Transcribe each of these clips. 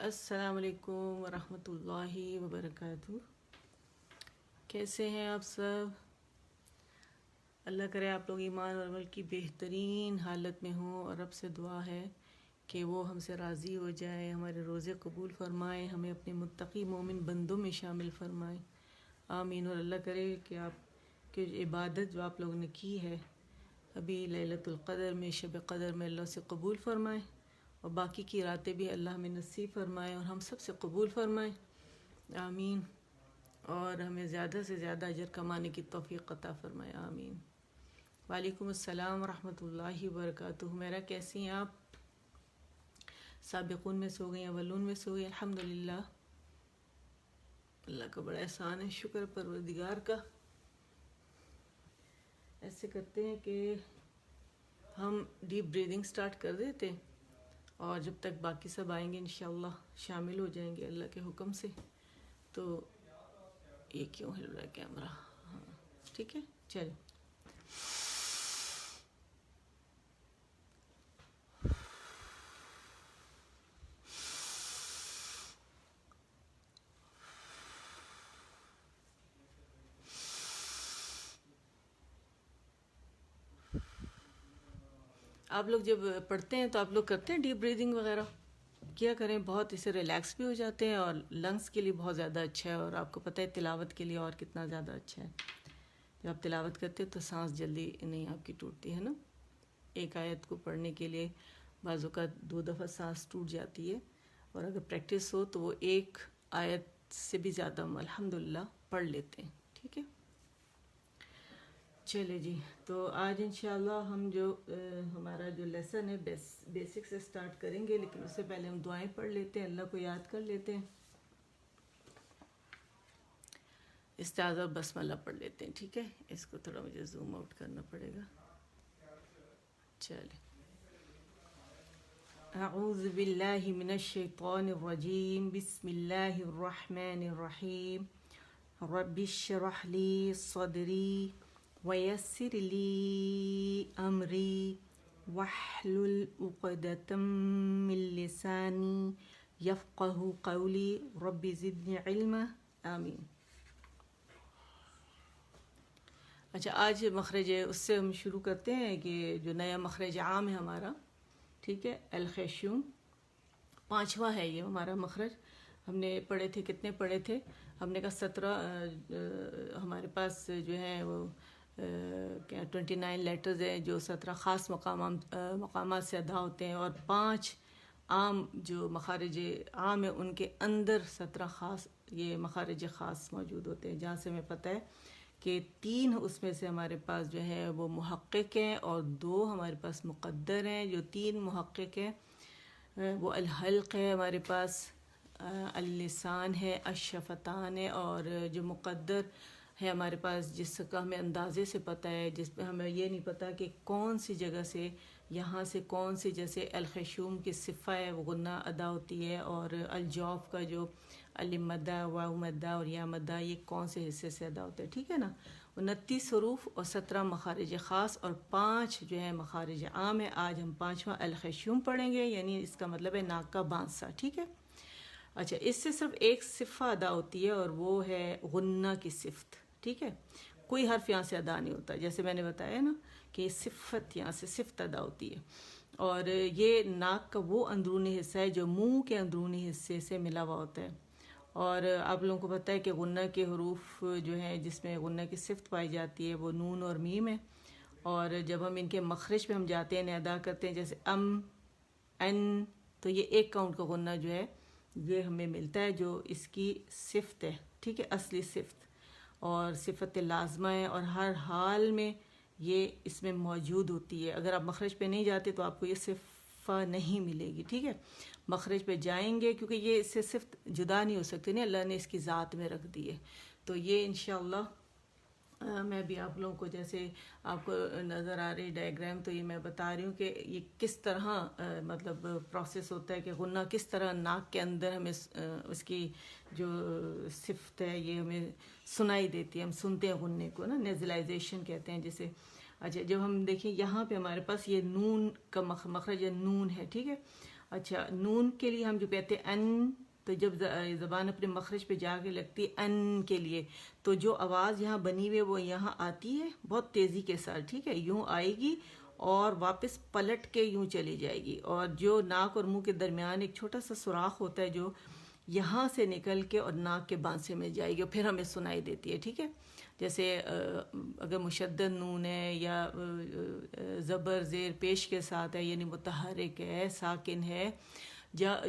السلام علیکم ورحمۃ اللہ وبرکاتہ۔ کیسے ہیں آپ سب؟ اللہ کرے آپ لوگ ایمان اور عمل کی بہترین حالت میں ہوں، اور رب سے دعا ہے کہ وہ ہم سے راضی ہو جائے، ہمارے روزے قبول فرمائے، ہمیں اپنے متقی مومن بندوں میں شامل فرمائے، آمین۔ اور اللہ کرے کہ آپ کی عبادت جو آپ لوگوں نے کی ہے ابھی لیلۃ القدر میں، شب قدر میں، اللہ سے قبول فرمائے، اور باقی کی راتیں بھی اللہ ہمیں نصیب فرمائے اور ہم سب سے قبول فرمائے، آمین۔ اور ہمیں زیادہ سے زیادہ اجر کمانے کی توفیق عطا فرمائے، آمین۔ وعلیکم السلام ورحمۃ اللہ وبرکاتہ۔ میرا کیسی ہیں آپ؟ سابقون میں سو گئی، اولون میں سو گئی؟ الحمدللہ، اللہ کا بڑا احسان ہے، شکر پروردگار کا۔ ایسے کرتے ہیں کہ ہم ڈیپ بریدنگ سٹارٹ کر دیتے، اور جب تک باقی سب آئیں گے انشاءاللہ شامل ہو جائیں گے اللہ کے حکم سے۔ تو یہ کیوں ہل رہا ہے کیمرہ؟ ہاں ٹھیک ہے، چلو۔ آپ لوگ جب پڑھتے ہیں تو آپ لوگ کرتے ہیں ڈیپ بریدنگ وغیرہ؟ کیا کریں، بہت اسے ریلیکس بھی ہو جاتے ہیں، اور لنگس کے لیے بہت زیادہ اچھا ہے، اور آپ کو پتہ ہے تلاوت کے لیے اور کتنا زیادہ اچھا ہے۔ جب آپ تلاوت کرتے تو سانس جلدی نہیں آپ کی ٹوٹتی ہے نا۔ ایک آیت کو پڑھنے کے لیے بعض اوقات 2 دفعہ سانس ٹوٹ جاتی ہے، اور اگر پریکٹس ہو تو وہ ایک آیت سے بھی زیادہ ہم الحمدللہ پڑھ لیتے ہیں، ٹھیک ہے۔ چلے جی، تو آج انشاءاللہ ہم جو ہمارا جو لیسن ہے بیسک سے سٹارٹ کریں گے، لیکن اس سے پہلے ہم دعائیں پڑھ لیتے ہیں، اللہ کو یاد کر لیتے ہیں، استعاذہ اور بسملہ پڑھ لیتے ہیں، ٹھیک ہے۔ اس کو تھوڑا مجھے زوم آؤٹ کرنا پڑے گا، چلے۔ اعوذ باللہ من الشیطان الرجیم، بسم اللہ الرحمن الرحیم، رب اشرح لی صدری ویسر لی امری واحلل عقدۃ من لسانی یفقہ قولی، رب زدنی علما، آمین۔ اچھا، آج مخرج اس سے ہم شروع کرتے ہیں کہ جو نیا مخرج عام ہے ہمارا، ٹھیک ہے، الخیشوم، 5واں ہے یہ ہمارا مخرج۔ ہم نے پڑھے تھے، کتنے پڑھے تھے؟ ہم نے کہا 17 ہمارے پاس جو ہیں وہ 29 لیٹرز ہیں جو 17 خاص مقامات سے ادا ہوتے ہیں، اور 5 عام جو مخارج عام ہیں ان کے اندر 17 خاص یہ مخارج خاص موجود ہوتے ہیں، جہاں سے ہمیں پتہ ہے کہ 3 اس میں سے ہمارے پاس جو ہے وہ محقق ہیں، اور 2 ہمارے پاس مقدر ہیں۔ جو 3 محقق ہیں وہ الحلق ہے ہمارے پاس، اللسان ہے، الشفتان ہے، اور جو مقدر ہے ہمارے پاس جس کا ہمیں اندازے سے پتہ ہے، جس پہ ہمیں یہ نہیں پتہ کہ کون سی جگہ سے، یہاں سے کون سی، جیسے الخیشوم کی صفہ ہے وہ غنہ ادا ہوتی ہے، اور الجوف کا جو الم مدہ، واو مدہ اور یا مدہ، یہ کون سے حصے سے ادا ہوتا ہے، ٹھیک ہے نا۔ 29 حروف اور 17 مخارج خاص اور 5 جو ہے مخارج عام ہے۔ آج ہم 5واں الخیشوم پڑھیں گے، یعنی اس کا مطلب ہے ناک کا بانسا، ٹھیک ہے۔ اچھا، اس سے صرف ایک صفہ ادا ہوتی ہے، اور وہ ہے غنہ کی صفت، ٹھیک ہے۔ کوئی حرف یہاں سے ادا نہیں ہوتا، جیسے میں نے بتایا نا کہ صفت یہاں سے صفت ادا ہوتی ہے، اور یہ ناک کا وہ اندرونی حصہ ہے جو منہ کے اندرونی حصے سے ملا ہوا ہوتا ہے، اور آپ لوگوں کو پتہ ہے کہ غنہ کے حروف جو ہیں جس میں غنہ کی صفت پائی جاتی ہے وہ نون اور میم ہے، اور جب ہم ان کے مخرج پہ ہم جاتے ہیں، ادا کرتے ہیں، جیسے ان، تو یہ ایک کاؤنٹ کا غنہ جو ہے یہ ہمیں ملتا ہے جو اس کی صفت ہے، ٹھیک ہے، اصلی صفت اور صفت لازمہ ہے، اور ہر حال میں یہ اس میں موجود ہوتی ہے۔ اگر آپ مخرج پہ نہیں جاتے تو آپ کو یہ صفہ نہیں ملے گی، ٹھیک ہے۔ مخرج پہ جائیں گے کیونکہ یہ اس سے صفت جدا نہیں ہو سکتی، نہیں، اللہ نے اس کی ذات میں رکھ دی ہے۔ تو یہ انشاءاللہ میں بھی آپ لوگوں کو، جیسے آپ کو نظر آ رہی ڈائیگرام، تو یہ میں بتا رہی ہوں کہ یہ کس طرح مطلب پروسیس ہوتا ہے کہ غنہ کس طرح ناک کے اندر ہمیں اس کی جو صفت ہے یہ ہمیں سنائی دیتی ہے، ہم سنتے ہیں غنے کو نا، نیزلائزیشن کہتے ہیں جسے۔ اچھا، جب ہم دیکھیں یہاں پہ ہمارے پاس یہ نون کا مخرج نون ہے، ٹھیک ہے، اچھا نون کے لیے ہم جو کہتے ہیں ان، تو جب زبان اپنے مخرج پہ جا کے لگتی ہے ان کے لیے، تو جو آواز یہاں بنی ہوئی ہے وہ یہاں آتی ہے بہت تیزی کے ساتھ، ٹھیک ہے، یوں آئے گی اور واپس پلٹ کے یوں چلی جائے گی، اور جو ناک اور منہ کے درمیان ایک چھوٹا سا سوراخ ہوتا ہے جو یہاں سے نکل کے اور ناک کے بانسے میں جائے گی اور پھر ہمیں سنائی دیتی ہے، ٹھیک ہے۔ جیسے اگر مشدد نون ہے یا زبر زیر پیش کے ساتھ ہے، یعنی متحرک ہے، ساکن ہے،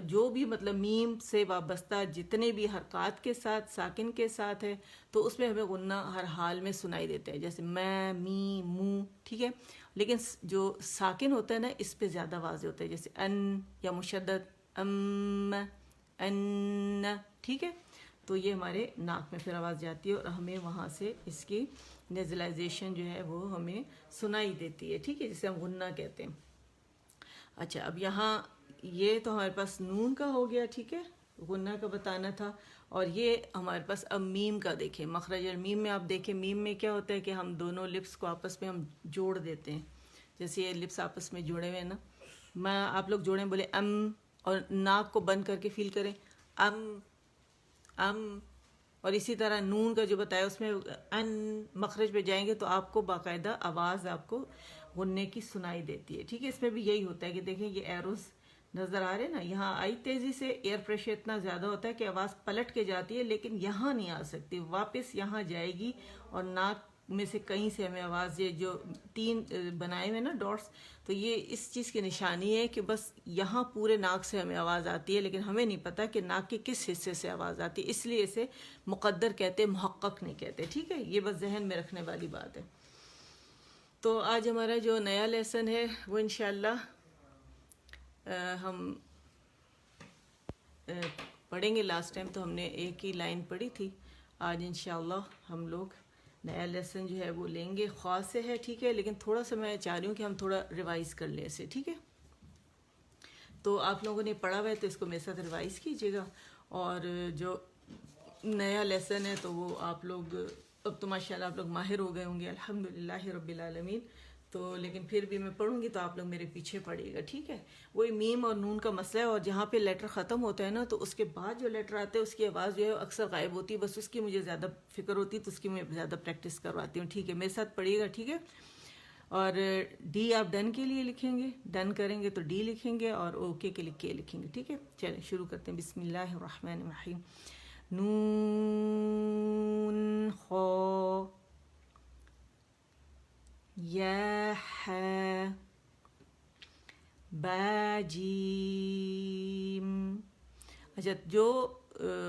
جو بھی مطلب میم سے وابستہ جتنے بھی حرکات کے ساتھ ساکن کے ساتھ ہے، تو اس میں ہمیں غنہ ہر حال میں سنائی دیتا ہے، جیسے میں، می، مو، ٹھیک ہے۔ لیکن جو ساکن ہوتا ہے نا، اس پہ زیادہ واضح ہوتا ہے، جیسے ان یا مشدد ام، ان، ٹھیک ہے۔ تو یہ ہمارے ناک میں پھر آواز جاتی ہے اور ہمیں وہاں سے اس کی نیزلائزیشن جو ہے وہ ہمیں سنائی دیتی ہے، ٹھیک ہے، جسے ہم غنہ کہتے ہیں۔ اچھا اب یہاں یہ تو ہمارے پاس نون کا ہو گیا، ٹھیک ہے، غنہ کا بتانا تھا، اور یہ ہمارے پاس اب میم کا دیکھیں، مخرج المیم میں آپ دیکھیں، میم میں کیا ہوتا ہے کہ ہم دونوں لپس کو آپس میں ہم جوڑ دیتے ہیں، جیسے یہ لپس آپس میں جڑے ہوئے ہیں نا، میں آپ لوگ جوڑیں، بولے ام، اور ناک کو بند کر کے فیل کریں ام، اور اسی طرح نون کا جو بتایا اس میں ان مخرج پہ جائیں گے تو آپ کو باقاعدہ آواز آپ کو غننے کی سنائی دیتی ہے، ٹھیک ہے۔ اس میں بھی یہی ہوتا ہے کہ دیکھیں یہ ایروز نظر آ رہے ہیں نا، یہاں آئی تیزی سے، ایئر پریشر اتنا زیادہ ہوتا ہے کہ آواز پلٹ کے جاتی ہے، لیکن یہاں نہیں آ سکتی، واپس یہاں جائے گی، اور ناک میں سے کہیں سے ہمیں آواز، یہ جو تین بنائے ہوئے نا ڈاٹس، تو یہ اس چیز کی نشانی ہے کہ بس یہاں پورے ناک سے ہمیں آواز آتی ہے، لیکن ہمیں نہیں پتہ کہ ناک کے کس حصے سے آواز آتی ہے، اس لیے اسے مقدر کہتے، محقق نہیں کہتے، ٹھیک ہے، یہ بس ذہن میں رکھنے والی بات ہے۔ تو آج ہمارا جو نیا لیسن ہے وہ انشاءاللہ ہم پڑھیں گے۔ لاسٹ ٹائم تو ہم نے ایک ہی لائن پڑھی تھی، آج انشاءاللہ ہم لوگ نیا لیسن جو ہے وہ لیں گے، خاص سے ہے، ٹھیک ہے، لیکن تھوڑا سا میں چاہ رہی ہوں کہ ہم تھوڑا ریوائز کر لیں اسے، ٹھیک ہے۔ تو آپ لوگوں نے پڑھا ہوا ہے تو اس کو میرے ساتھ ریوائز کیجیے گا، اور جو نیا لیسن ہے تو وہ آپ لوگ اب تو ماشاءاللہ آپ لوگ ماہر ہو گئے ہوں گے، الحمدللہ رب العالمین، تو لیکن پھر بھی میں پڑھوں گی تو آپ لوگ میرے پیچھے پڑھیے گا، ٹھیک ہے۔ وہی میم اور نون کا مسئلہ ہے، اور جہاں پہ لیٹر ختم ہوتا ہے نا تو اس کے بعد جو لیٹر آتے ہیں اس کی آواز جو ہے اکثر غائب ہوتی ہے، بس اس کی مجھے زیادہ فکر ہوتی ہے، تو اس کی میں زیادہ پریکٹس کرواتی ہوں، ٹھیک ہے، میرے ساتھ پڑھیے گا، ٹھیک ہے۔ اور ڈی آپ ڈن کے لیے لکھیں گے، ڈن کریں گے تو ڈی لکھیں گے، اور اوکے کے لیے کے لکھیں گے، ٹھیک ہے۔ چلیں شروع کرتے ہیں، بسم اللہ الرحمن الرحیم۔ نون خا یا ح با جیم۔ اچھا جو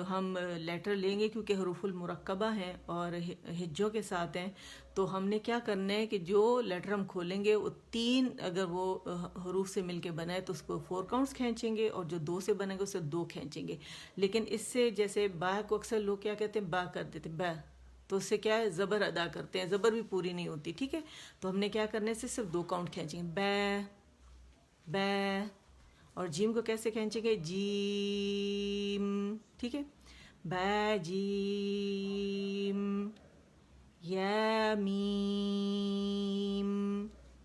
ہم لیٹر لیں گے کیونکہ حروف المرکبہ ہیں اور ہجوں کے ساتھ ہیں، تو ہم نے کیا کرنا ہے کہ جو لیٹر ہم کھولیں گے وہ تین اگر وہ حروف سے مل کے بنا ہے تو اس کو 4 کاؤنٹس کھینچیں گے، اور جو 2 سے بنے گا اسے 2 کھینچیں گے، لیکن اس سے جیسے با کو اکثر لوگ کیا کہتے ہیں، با کر دیتے، با، تو اس سے کیا ہے زبر ادا کرتے ہیں، زبر بھی پوری نہیں ہوتی، ٹھیک ہے۔ تو ہم نے کیا کرنے سے صرف 2 کاؤنٹ کھینچیں گے، با با، اور جیم کو کیسے کھینچیں گے، جیم، ٹھیک ہے، با جیم، یا میم،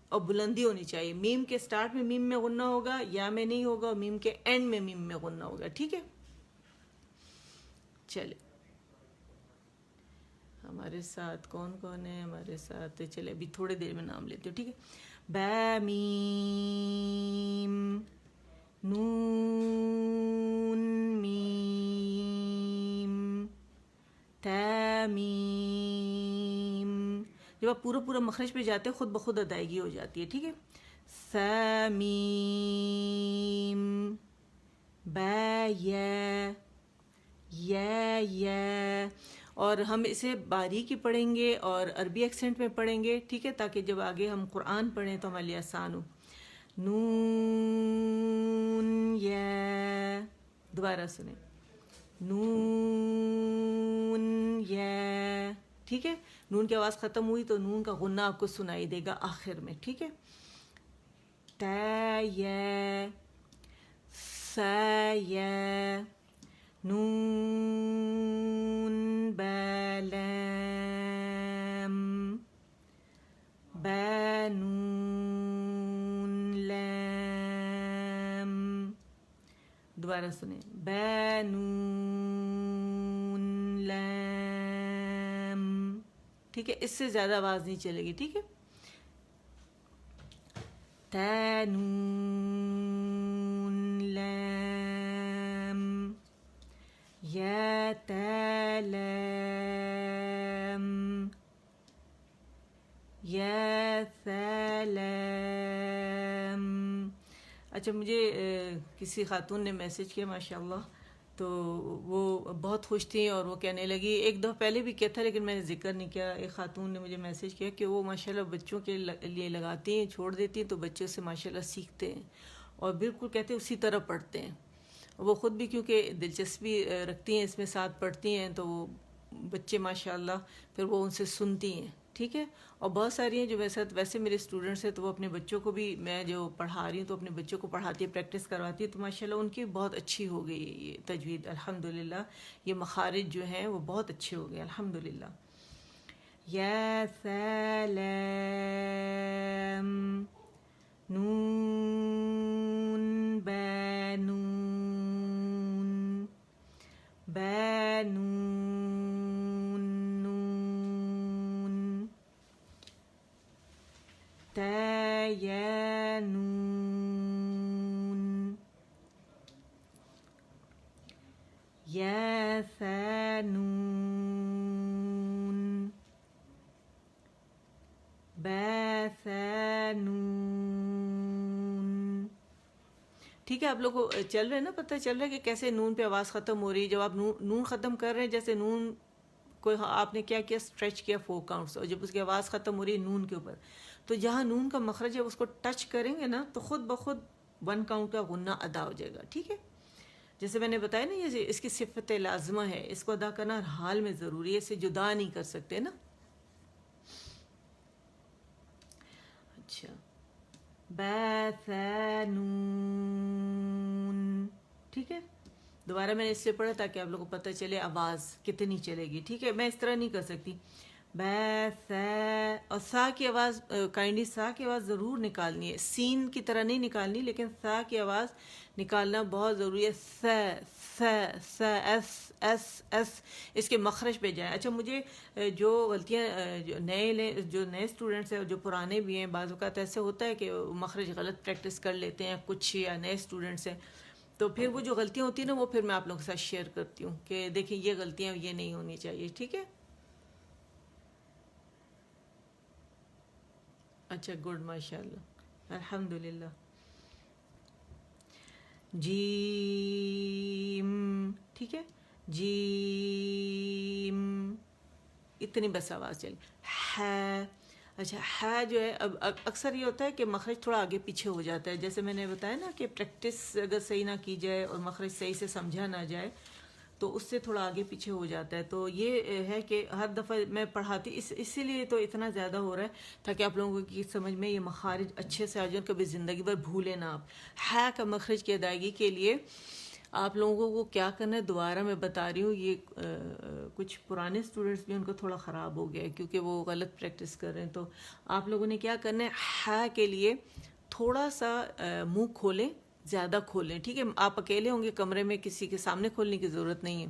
اور بلندی ہونی چاہیے، میم کے سٹارٹ میں میم میں غنہ ہوگا، یا میں نہیں ہوگا، اور میم کے اینڈ میں میم میں غنہ ہوگا، ٹھیک ہے۔ چلے ہمارے ساتھ کون کون ہے ہمارے ساتھ، چلے ابھی تھوڑے دیر میں نام لیتے ہو، ٹھیک ہے۔ با میم، نون میم، تا میم، جب آپ پورا مخرج پہ جاتے ہیں خود بخود ادائیگی ہو جاتی ہے، ٹھیک ہے۔ سا میم، با یا، یا، اور ہم اسے باریکی پڑھیں گے اور عربی ایکسنٹ میں پڑھیں گے، ٹھیک ہے، تاکہ جب آگے ہم قرآن پڑھیں تو ہمارے لیے آسان ہو۔ نون یا، دوبارہ سنیں، نون یا، ٹھیک ہے۔ نون کی آواز ختم ہوئی تو نون کا غنہ آپ کو سنائی دے گا آخر میں، ٹھیک ہے۔ تا یا، سا یا، نون با لام، با نون لام، دوبارہ سنیں، بے نون لام، ٹھیک ہے، اس سے زیادہ آواز نہیں چلے گی، ٹھیک ہے. تا نون لام، یا تا لام، یا ثا لام. اچھا مجھے کسی خاتون نے میسج کیا ماشاء اللہ، تو وہ بہت خوش تھیں اور وہ کہنے لگی، ایک دفعہ پہلے بھی کیا تھا لیکن میں نے ذکر نہیں کیا. ایک خاتون نے مجھے میسج کیا کہ وہ ماشاءاللہ بچوں کے لیے لگاتی ہیں، چھوڑ دیتی ہیں تو بچے سے ماشاءاللہ سیکھتے ہیں اور بالکل کہتے ہیں اسی طرح پڑھتے ہیں. وہ خود بھی کیونکہ دلچسپی رکھتی ہیں اس میں، ساتھ پڑھتی ہیں، تو بچے ماشاءاللہ پھر وہ ان سے سنتی ہیں، ٹھیک ہے. اور بہت ساری ہیں جو ویسے میرے اسٹوڈنٹس ہیں، تو وہ اپنے بچوں کو بھی، میں جو پڑھا رہی ہوں تو اپنے بچوں کو پڑھاتی ہے، پریکٹس کرواتی ہے، تو ماشاءاللہ ان کی بہت اچھی ہو گئی ہے یہ تجوید الحمدللہ. یہ مخارج جو ہیں وہ بہت اچھے ہو گئے الحمدللہ. یا سلام نون با نون، با نون نون، تا یا نون، یا ثا نون، با ثا نون. ٹھیک ہے، آپ لوگ کو چل رہے ہیں نا، پتہ چل رہا ہے کہ کیسے نون پہ آواز ختم ہو رہی ہے. جب آپ نون ختم کر رہے ہیں، جیسے نون کوئی آپ نے کیا اسٹریچ کیا 4 کاؤنٹس، اور جب اس کی آواز ختم ہو رہی ہے نون کے اوپر، تو جہاں نون کا مخرج ہے اس کو ٹچ کریں گے نا، تو خود بخود 1 کاؤنٹ کا غنہ ادا ہو جائے گا، ٹھیک ہے. جیسے میں نے بتایا نا، یہ اس کی صفت لازمہ ہے، اس کو ادا کرنا ہر حال میں ضروری ہے، اسے جدا نہیں کر سکتے نا. اچھا، با ثا نون، ٹھیک ہے. دوبارہ میں نے اس سے پڑھا تاکہ آپ لوگوں کو پتہ چلے آواز کتنی چلے گی، ٹھیک ہے. میں اس طرح نہیں کر سکتی. با ثا، اور سا کی آواز کائنڈلی سا کی آواز ضرور نکالنی ہے، سین کی طرح نہیں نکالنی، لیکن سا کی آواز نکالنا بہت ضروری ہے. سا سا سا، ایس ایس ایس، اس کے مخرج پہ جائیں. اچھا مجھے جو غلطیاں جو نئے اسٹوڈنٹس ہیں، جو پرانے بھی ہیں، بعض اوقات ایسے ہوتا ہے کہ مخرج غلط پریکٹس کر لیتے ہیں کچھ، یا نئے اسٹوڈنٹس ہیں، تو پھر وہ جو غلطیاں ہوتی ہیں نا، وہ پھر میں آپ لوگوں کے ساتھ شیئر کرتی ہوں کہ دیکھیں یہ غلطیاں یہ نہیں ہونی چاہیے، ٹھیک ہے. اچھا گڈ، ماشاء اللہ الحمدللہ. جیم، ٹھیک ہے، جیم، اتنی بس آواز چلی. ہے، اچھا ہے جو ہے، اب اکثر یہ ہوتا ہے کہ مخرج تھوڑا آگے پیچھے ہو جاتا ہے، جیسے میں نے بتایا نا کہ پریکٹس اگر صحیح نہ کی جائے اور مخرج صحیح سے سمجھا نہ جائے تو اس سے تھوڑا آگے پیچھے ہو جاتا ہے. تو یہ ہے کہ ہر دفعہ میں پڑھاتی اسی لیے تو اتنا زیادہ ہو رہا ہے، تاکہ آپ لوگوں کی سمجھ میں یہ مخارج اچھے سے آ جائیں، کبھی زندگی بھر بھولیں نہ آپ. ہے کا مخرج کی ادائیگی کے لیے آپ لوگوں کو کیا کرنا ہے، دوبارہ میں بتا رہی ہوں. یہ کچھ پرانے اسٹوڈنٹس بھی ان کو تھوڑا خراب ہو گیا ہے کیونکہ وہ غلط پریکٹس کر رہے ہیں. تو آپ لوگوں نے کیا کرنا ہے، ہے کے لیے تھوڑا سا منہ کھولیں، زیادہ کھولیں، ٹھیک ہے. آپ اکیلے ہوں گے کمرے میں، کسی کے سامنے کھولنے کی ضرورت نہیں ہے،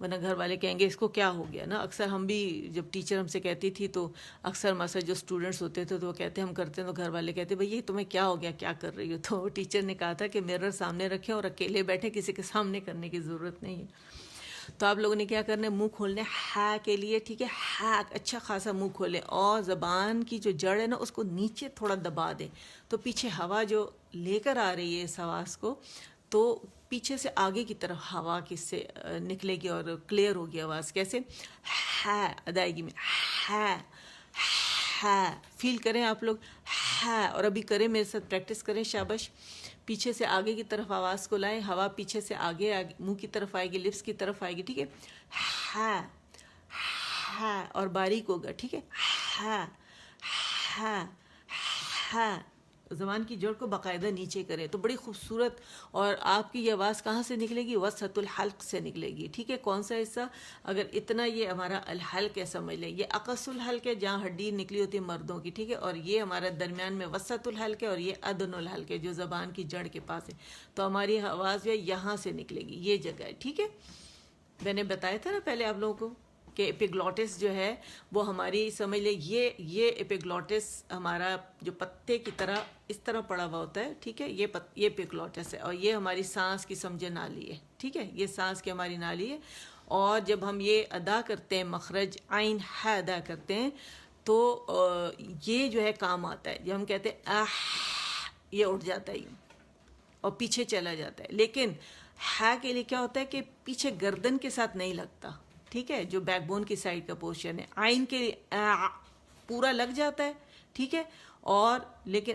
ورنہ گھر والے کہیں گے اس کو کیا ہو گیا نا. اکثر ہم بھی جب ٹیچر ہم سے کہتی تھی تو اکثر ہمارے ساتھ جو اسٹوڈنٹس ہوتے تھے تو وہ کہتے ہم کرتے ہیں، تو گھر والے کہتے بھئی یہ تمہیں کیا ہو گیا، کیا کر رہی ہو. تو ٹیچر نے کہا تھا کہ مرر سامنے رکھیں اور اکیلے بیٹھیں، کسی کے سامنے کرنے کی ضرورت نہیں ہے. تو آپ لوگوں نے کیا کرنا ہے، منہ کھولنے ہے کے لیے، ٹھیک ہے. ہے اچھا خاصا منہ کھولیں، اور زبان کی جو جڑ ہے نا اس کو نیچے تھوڑا دبا دیں، تو پیچھے ہوا جو لے کر آ رہی ہے اس آواز کو، تو پیچھے سے آگے کی طرف ہوا کس سے نکلے گی اور کلیئر ہوگی آواز. کیسے، ہے ادائیگی میں، ہے ہے، فیل کریں آپ لوگ، ہے. اور ابھی کریں میرے ساتھ، پریکٹس کریں، شاباش. پیچھے سے آگے کی طرف آواز کو لائیں، ہوا پیچھے سے آگے منہ کی طرف آئے گی، لپس کی طرف آئے گی، ٹھیک ہے. ہے ہے، اور باریک ہوگا، ٹھیک ہے. ہے ہے ہے، زبان کی جڑ کو باقاعدہ نیچے کریں تو بڑی خوبصورت، اور آپ کی یہ آواز کہاں سے نکلے گی؟ وسط الحلق سے نکلے گی، ٹھیک ہے؟ کون سا حصہ؟ اگر اتنا یہ ہمارا الحلق ہے سمجھ لیں، یہ اقص الحلق ہے جہاں ہڈی نکلی ہوتی ہے مردوں کی، ٹھیک ہے؟ اور یہ ہمارا درمیان میں وسط الحلق ہے، اور یہ ادن الحلق ہے جو زبان کی جڑ کے پاس ہے، تو ہماری آواز جو ہے یہاں سے نکلے گی، یہ جگہ ہے، ٹھیک ہے؟ میں نے بتایا تھا نا پہلے آپ لوگوں کو کہ ایپیگلوٹس جو ہے وہ ہماری سمجھ لیں یہ ایپیگلوٹس ہمارا جو پتے کی طرح اس طرح پڑا ہوا ہوتا ہے، ٹھیک ہے؟ یہ ایپیگلوٹس ہے، اور یہ ہماری سانس کی سمجھے نالی ہے، ٹھیک ہے؟ یہ سانس کی ہماری نالی ہے، اور جب ہم یہ ادا کرتے ہیں مخرج عین ح ادا کرتے ہیں تو یہ جو ہے کام آتا ہے، جب ہم کہتے ہیں اح، یہ اٹھ جاتا ہے یوں اور پیچھے چلا جاتا ہے، لیکن ہا کے لیے کیا ہوتا ہے کہ پیچھے گردن کے ساتھ نہیں لگتا، ٹھیک ہے؟ جو بیک بون کی سائڈ کا پورشن ہے، عین کے لیے پورا لگ جاتا ہے، ٹھیک ہے؟ اور لیکن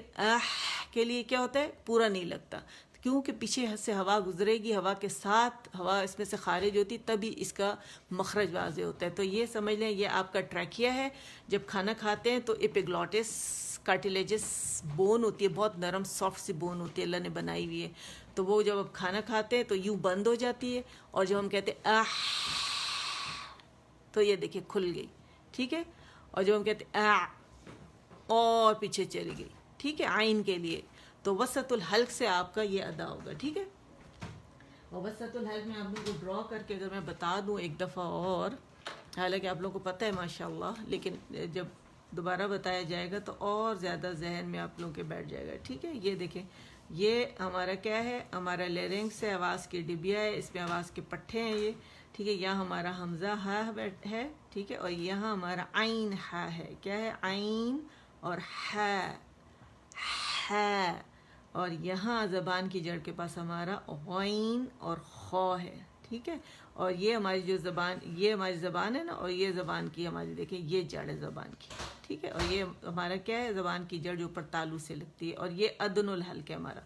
کے لیے کیا ہوتا ہے؟ پورا نہیں لگتا، کیونکہ پیچھے سے ہوا گزرے گی، ہوا کے ساتھ ہوا اس میں سے خارج ہوتی تبھی اس کا مخرج واضح ہوتا ہے۔ تو یہ سمجھ لیں یہ آپ کا ٹریکیا ہے، جب کھانا کھاتے ہیں تو ایپیگلوٹس کارٹیلیجس بون ہوتی ہے، بہت نرم سافٹ سی بون ہوتی ہے، اللہ نے بنائی ہوئی ہے، تو وہ جب آپ کھانا کھاتے ہیں تو یوں بند ہو جاتی ہے، اور جب ہم کہتے ہیں آہ تو یہ دیکھیں کھل گئی، ٹھیک ہے؟ اور جب ہم کہتے ہیں آ اور پیچھے چلی گئی، ٹھیک ہے؟ عین کے لیے تو وسط الحلق سے آپ کا یہ ادا ہوگا، ٹھیک ہے؟ اور وسط الحلق میں آپ لوگوں کو ڈرا کر کے اگر میں بتا دوں ایک دفعہ اور، حالانکہ آپ لوگوں کو پتہ ہے ماشاءاللہ، لیکن جب دوبارہ بتایا جائے گا تو اور زیادہ ذہن میں آپ لوگوں کے بیٹھ جائے گا، ٹھیک ہے؟ یہ دیکھیں، یہ ہمارا کیا ہے؟ ہمارا لیرنگس ہے، آواز کی ڈبیا ہے، اس میں آواز کے پٹھے ہیں یہ، ٹھیک ہے؟ یہاں ہمارا حمزہ ہا ہے، ٹھیک ہے؟ اور یہاں ہمارا عین ہا ہے، کیا ہے؟ عین اور ہا، اور یہاں زبان کی جڑ کے پاس ہمارا غین اور خا ہے، ٹھیک ہے؟ اور یہ ہماری جو زبان، یہ ہماری زبان ہے نا، اور یہ زبان کی ہماری دیکھیں یہ جڑ ہے زبان کی، ٹھیک ہے؟ اور یہ ہمارا کیا ہے؟ زبان کی جڑ جو اوپر تالو سے لگتی ہے، اور یہ ادن الحلق ہے ہمارا،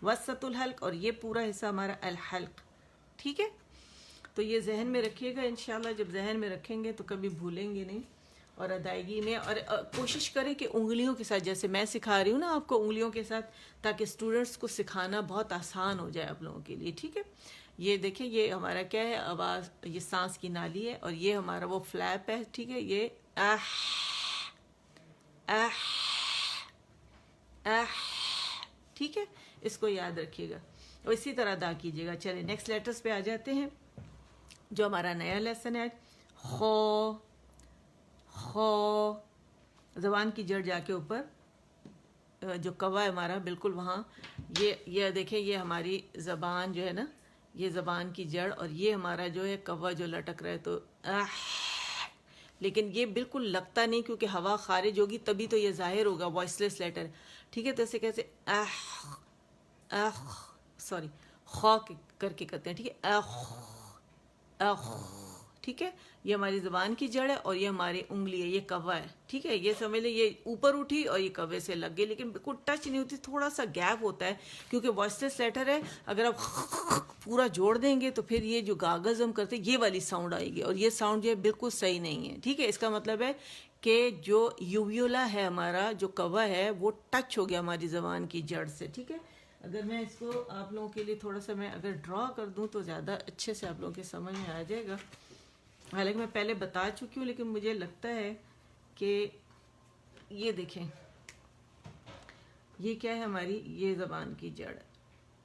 وسط الحلق، اور یہ پورا حصہ ہمارا الحلق، ٹھیک ہے؟ تو یہ ذہن میں رکھیے گا انشاءاللہ، جب ذہن میں رکھیں گے تو کبھی بھولیں گے نہیں، اور ادائیگی میں، اور کوشش کریں کہ انگلیوں کے ساتھ، جیسے میں سکھا رہی ہوں نا آپ کو انگلیوں کے ساتھ، تاکہ اسٹوڈنٹس کو سکھانا بہت آسان ہو جائے آپ لوگوں کے لیے، ٹھیک ہے؟ یہ دیکھیں، یہ ہمارا کیا ہے؟ آواز، یہ سانس کی نالی ہے، اور یہ ہمارا وہ فلیپ ہے، ٹھیک ہے؟ یہ اح اح اح، ٹھیک ہے؟ اس کو یاد رکھیے گا اور اسی طرح ادا کیجیے گا۔ چلیں نیکسٹ لیٹرز پہ آ جاتے ہیں، جو ہمارا نیا لیسن ہے، خو، خو، زبان کی جڑ جا کے اوپر جو کوا ہے ہمارا بالکل وہاں، یہ دیکھیں، یہ ہماری زبان جو ہے نا، یہ زبان کی جڑ، اور یہ ہمارا جو ہے کوا جو لٹک رہا ہے، تو لیکن یہ بالکل لگتا نہیں کیونکہ ہوا خارج ہوگی تبھی تو یہ ظاہر ہوگا، وائس لیس لیٹر، ٹھیک ہے؟ تو اسے کیسے سوری خو کر کے کرتے ہیں، ٹھیک ہے؟ ٹھیک ہے؟ یہ ہماری زبان کی جڑ ہے، اور یہ ہماری انگلی ہے، یہ کوا ہے، ٹھیک ہے؟ یہ سمجھ لیں یہ اوپر اٹھی اور یہ کوے سے لگ گئی، لیکن بالکل ٹچ نہیں ہوتی، تھوڑا سا گیپ ہوتا ہے کیونکہ وائس لیس لیٹر ہے، اگر آپ پورا جوڑ دیں گے تو پھر یہ جو گاگز ہم کرتے ہیں یہ والی ساؤنڈ آئے گی، اور یہ ساؤنڈ جو ہے بالکل صحیح نہیں ہے، ٹھیک ہے؟ اس کا مطلب ہے کہ جو یوویولا ہے ہمارا، جو کوا ہے، وہ ٹچ ہو گیا ہماری زبان کی جڑ سے، ٹھیک ہے؟ اگر میں اس کو آپ لوگوں کے لیے تھوڑا سا میں اگر ڈرا کر دوں تو زیادہ اچھے سے آپ لوگوں کے سمجھ میں آ جائے گا، حالانکہ میں پہلے بتا چکی ہوں، لیکن مجھے لگتا ہے کہ یہ دیکھیں، یہ کیا ہے؟ ہماری یہ زبان کی جڑ،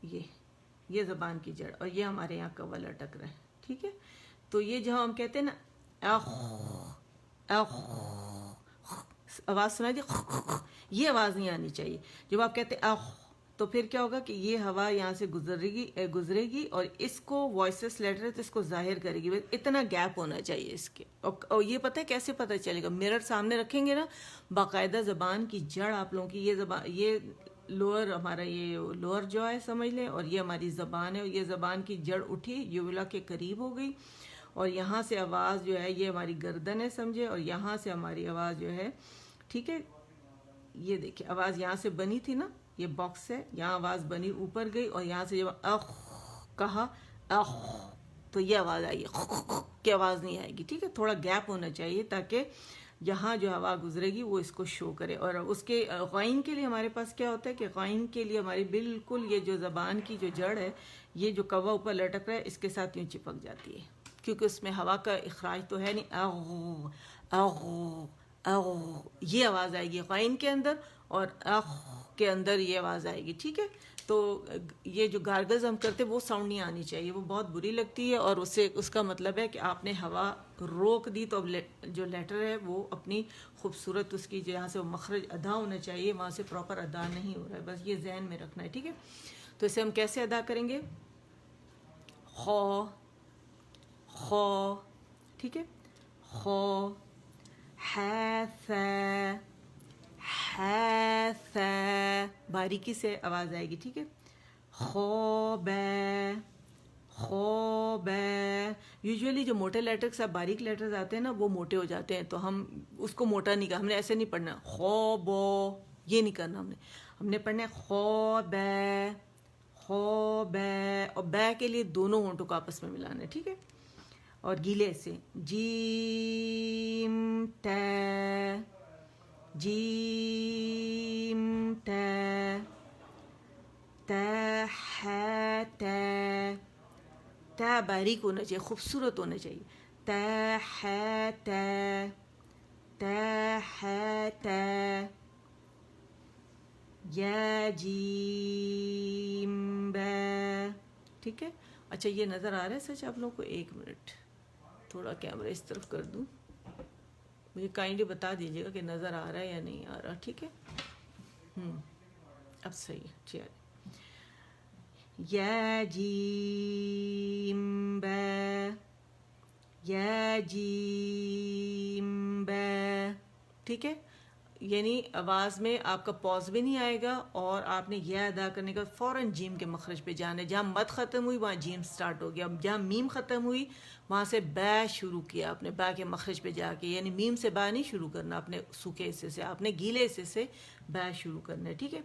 یہ زبان کی جڑ، اور یہ ہمارے یہاں کوا لٹک رہا ہے، ٹھیک ہے؟ تو یہ جہاں ہم کہتے ہیں نا آواز سنائی دی، یہ آواز نہیں آنی چاہیے، جب آپ کہتے ہیں تو پھر کیا ہوگا کہ یہ ہوا یہاں سے گزرے گی اور اس کو وائسس لیٹر ہے تو اس کو ظاہر کرے گی، اتنا گیپ ہونا چاہیے اس کے، اور یہ پتہ ہے کیسے پتہ چلے گا؟ مرر سامنے رکھیں گے نا، باقاعدہ زبان کی جڑ آپ لوگوں کی، یہ لوور ہمارا یہ لوور جو ہے سمجھ لیں، اور یہ ہماری زبان ہے، اور یہ زبان کی جڑ اٹھی یوویلا کے قریب ہو گئی، اور یہاں سے آواز جو ہے یہ ہماری گردن ہے سمجھے، اور یہاں سے ہماری آواز جو ہے، ٹھیک ہے؟ یہ دیکھیں آواز یہاں سے بنی تھی نا، یہ باکس ہے، یہاں آواز بنی اوپر گئی، اور یہاں سے جب کہا تو یہ آواز آئی ہے، کی آواز نہیں آئے گی، ٹھیک ہے؟ تھوڑا گیپ ہونا چاہیے تاکہ یہاں جو ہوا گزرے گی وہ اس کو شو کرے. اور اس کے غائن کے لیے ہمارے پاس کیا ہوتا ہے کہ غائن کے لیے ہماری بالکل یہ جو زبان کی جو جڑ ہے یہ جو کوا اوپر لٹک رہا ہے اس کے ساتھ یوں چپک جاتی ہے, کیونکہ اس میں ہوا کا اخراج تو ہے نہیں. اغ اغ اغ یہ آواز آئے گی غائن کے اندر, اور اغ کے اندر یہ آواز آئے گی. ٹھیک ہے, تو یہ جو گارگلز ہم کرتے وہ ساؤنڈ نہیں آنی چاہیے, وہ بہت بری لگتی ہے, اور اس کا مطلب ہے کہ آپ نے ہوا روک دی تو اب جو لیٹر ہے وہ اپنی خوبصورت اس کی جہاں سے وہ مخرج ادا ہونا چاہیے وہاں سے پراپر ادا نہیں ہو رہا ہے. بس یہ ذہن میں رکھنا ہے. ٹھیک ہے, تو اسے ہم کیسے ادا کریں گے؟ خو خو, ٹھیک ہے, خو ح ح باریکی سے آواز آئے گی. ٹھیک ہے, خو بے خو بے. یوزولی جو موٹے لیٹرز باریک لیٹرز آتے ہیں نا وہ موٹے ہو جاتے ہیں, تو ہم اس کو موٹا نہیں کرنا, ہم نے ایسے نہیں پڑھنا خو بو, یہ نہیں کرنا ہم نے پڑھنا ہے خو بے خو بے, اور بے کے لیے دونوں ہونٹوں کو آپس میں ملانا ہے. ٹھیک ہے, اور گیلے سے جیم تے جیم تے تے ہے تے. تے باریک ہونا چاہیے, خوبصورت ہونا چاہیے. تے ہے تے تے ہے تے. یا جیم بے. ٹھیک ہے, اچھا یہ نظر آ رہا ہے سچ آپ لوگوں کو؟ ایک منٹ تھوڑا کیمرہ اس طرف کر دوں, مجھے کائنڈلی بتا دیجیے گا کہ نظر آ رہا ہے یا نہیں آ رہا. ٹھیک ہے, اب صحیح ہے. چلیے, یا جیم بے یا جیم بے. ٹھیک ہے, یعنی آواز میں آپ کا پوز بھی نہیں آئے گا, اور آپ نے یہ ادا کرنے کا فوراً جیم کے مخرج پہ جانا ہے. جہاں مد ختم ہوئی وہاں جیم سٹارٹ ہو گیا, جہاں میم ختم ہوئی وہاں سے بے شروع کیا آپ نے, بے کے مخرج پہ جا کے, یعنی میم سے بے نہیں شروع کرنا اپنے سوکھے حصے سے, آپ نے گیلے حصے سے بے شروع کرنا ہے. ٹھیک ہے,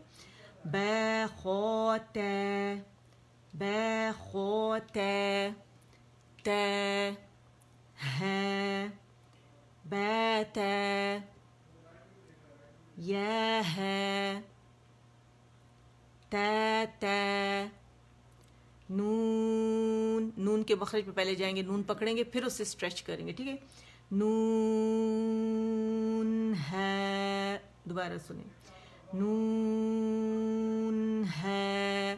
بے خو تے بے خو تے تے ہے بے تے یہ ہے تے تے. نون, نون کے مخرج پہ پہلے جائیں گے, نون پکڑیں گے پھر اسے اسٹریچ کریں گے. ٹھیک ہے, نون ہے, دوبارہ سنیں, نون ہے.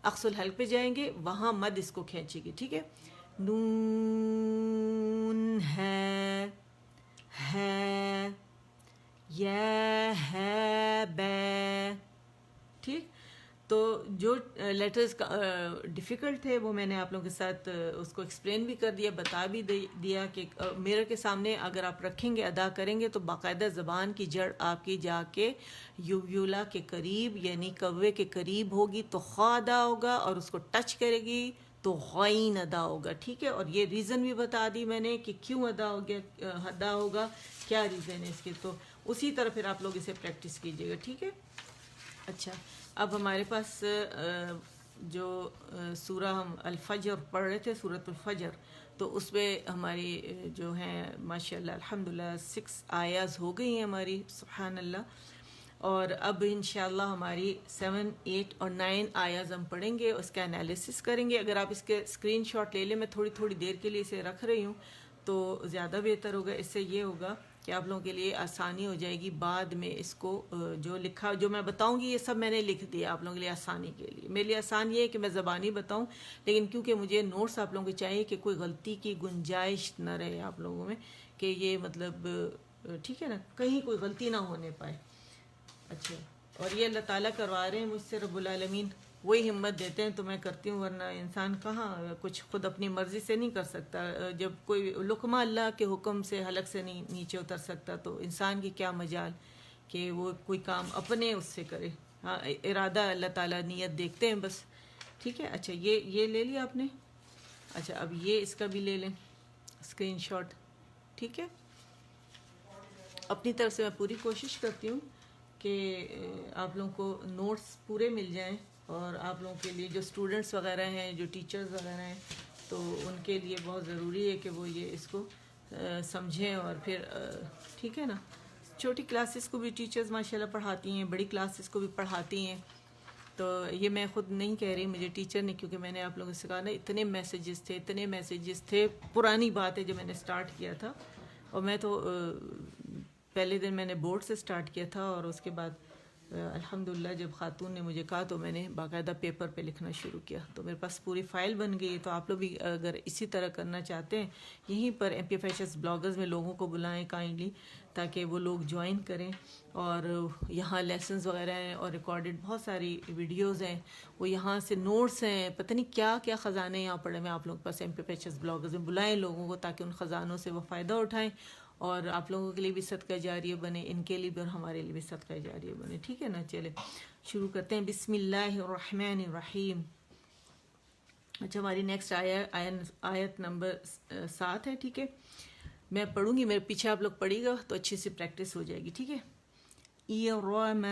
اقص الحلق پہ جائیں گے, وہاں مد اس کو کھینچے گی. ٹھیک ہے, نون ہے یہ ہے بے. ٹھیک, تو جو لیٹرز ڈیفیکلٹ تھے وہ میں نے آپ لوگوں کے ساتھ اس کو ایکسپلین بھی کر دیا, بتا بھی دیا کہ میرر کے سامنے اگر آپ رکھیں گے ادا کریں گے تو باقاعدہ زبان کی جڑ آپ کی جا کے یوویولا کے قریب یعنی کوے کے قریب ہوگی تو خا ادا ہوگا, اور اس کو ٹچ کرے گی تو غائن ادا ہوگا. ٹھیک ہے, اور یہ ریزن بھی بتا دی میں نے کہ کیوں ادا ہوگا, کیا ریزن ہے اس کے, تو اسی طرح پھر آپ لوگ اسے پریکٹس کیجیے گا. ٹھیک ہے, اچھا اب ہمارے پاس جو سورہ ہم الفجر پڑھ رہے تھے, سورۃ الفجر, تو اس میں ہماری جو ہیں ماشاءاللہ الحمدللہ 6 آیات ہو گئی ہیں ہماری, سبحان اللہ. اور اب انشاءاللہ ہماری 7, 8 اور 9 آیات ہم پڑھیں گے, اس کا انالیسس کریں گے. اگر آپ اس کے اسکرین شاٹ لے لیں, میں تھوڑی تھوڑی دیر کے لیے اسے رکھ رہی ہوں تو زیادہ بہتر ہوگا. اس سے یہ ہوگا کہ آپ لوگوں کے لیے آسانی ہو جائے گی بعد میں اس کو جو لکھا جو میں بتاؤں گی یہ سب میں نے لکھ دیا آپ لوگوں کے لیے آسانی کے لیے. میرے لیے آسان یہ ہے کہ میں زبانی بتاؤں, لیکن کیونکہ مجھے نوٹس آپ لوگوں کو چاہیے کہ کوئی غلطی کی گنجائش نہ رہے آپ لوگوں میں, کہ یہ مطلب ٹھیک ہے نا, کہیں کوئی غلطی نہ ہونے پائے. اچھا, اور یہ اللہ تعالیٰ کروا رہے ہیں مجھ سے, رب العالمین وہی ہمت دیتے ہیں تو میں کرتی ہوں, ورنہ انسان کہاں کچھ خود اپنی مرضی سے نہیں کر سکتا. جب کوئی لقمہ اللہ کے حکم سے حلق سے نہیں نیچے اتر سکتا تو انسان کی کیا مجال کہ وہ کوئی کام اپنے اس سے کرے. ہاں, ارادہ اللہ تعالیٰ, نیت دیکھتے ہیں بس. ٹھیک ہے, اچھا یہ لے لیا آپ نے. اچھا, اب یہ اس کا بھی لے لیں اسکرین شاٹ. ٹھیک ہے, اپنی طرف سے میں پوری کوشش کرتی ہوں کہ آپ لوگوں کو نوٹس پورے مل جائیں, اور آپ لوگوں کے لیے جو اسٹوڈنٹس وغیرہ ہیں, جو ٹیچرز وغیرہ ہیں, تو ان کے لیے بہت ضروری ہے کہ وہ یہ اس کو سمجھیں اور پھر ٹھیک ہے نا. چھوٹی کلاسز کو بھی ٹیچرز ماشاءاللہ پڑھاتی ہیں, بڑی کلاسز کو بھی پڑھاتی ہیں. تو یہ میں خود نہیں کہہ رہی, مجھے ٹیچر نے, کیونکہ میں نے آپ لوگوں سے کہا نا اتنے میسیجز تھے. پرانی بات ہے جب میں نے سٹارٹ کیا تھا, اور میں تو پہلے دن میں نے بورڈ سے سٹارٹ کیا تھا, اور اس کے بعد الحمدللہ جب خاتون نے مجھے کہا تو میں نے باقاعدہ پیپر پہ لکھنا شروع کیا, تو میرے پاس پوری فائل بن گئی. تو آپ لوگ بھی اگر اسی طرح کرنا چاہتے ہیں, یہیں پر M P F H bloggers میں لوگوں کو بلائیں کائنڈلی, تاکہ وہ لوگ جوائن کریں. اور یہاں لیسنز وغیرہ ہیں اور ریکارڈڈ بہت ساری ویڈیوز ہیں, وہ یہاں سے نوٹس ہیں, پتہ نہیں کیا کیا خزانے یہاں پڑے. میں آپ لوگوں کے پاس M P F H bloggers میں بلائیں لوگوں کو, تاکہ ان خزانوں سے وہ فائدہ اٹھائیں, اور آپ لوگوں کے لیے بھی صدقہ جاریہ بنے, ان کے لیے بھی اور ہمارے لیے بھی صدقہ جاریہ بنے. ٹھیک ہے نا, چلے شروع کرتے ہیں. بسم اللہ الرحمن الرحیم. اچھا, ہماری نیکسٹ آیت نمبر 7 ہے. ٹھیک ہے, میں پڑھوں گی, میرے پیچھے آپ لوگ پڑھیے گا تو اچھی سی پریکٹس ہو جائے گی. ٹھیک ہے. ارم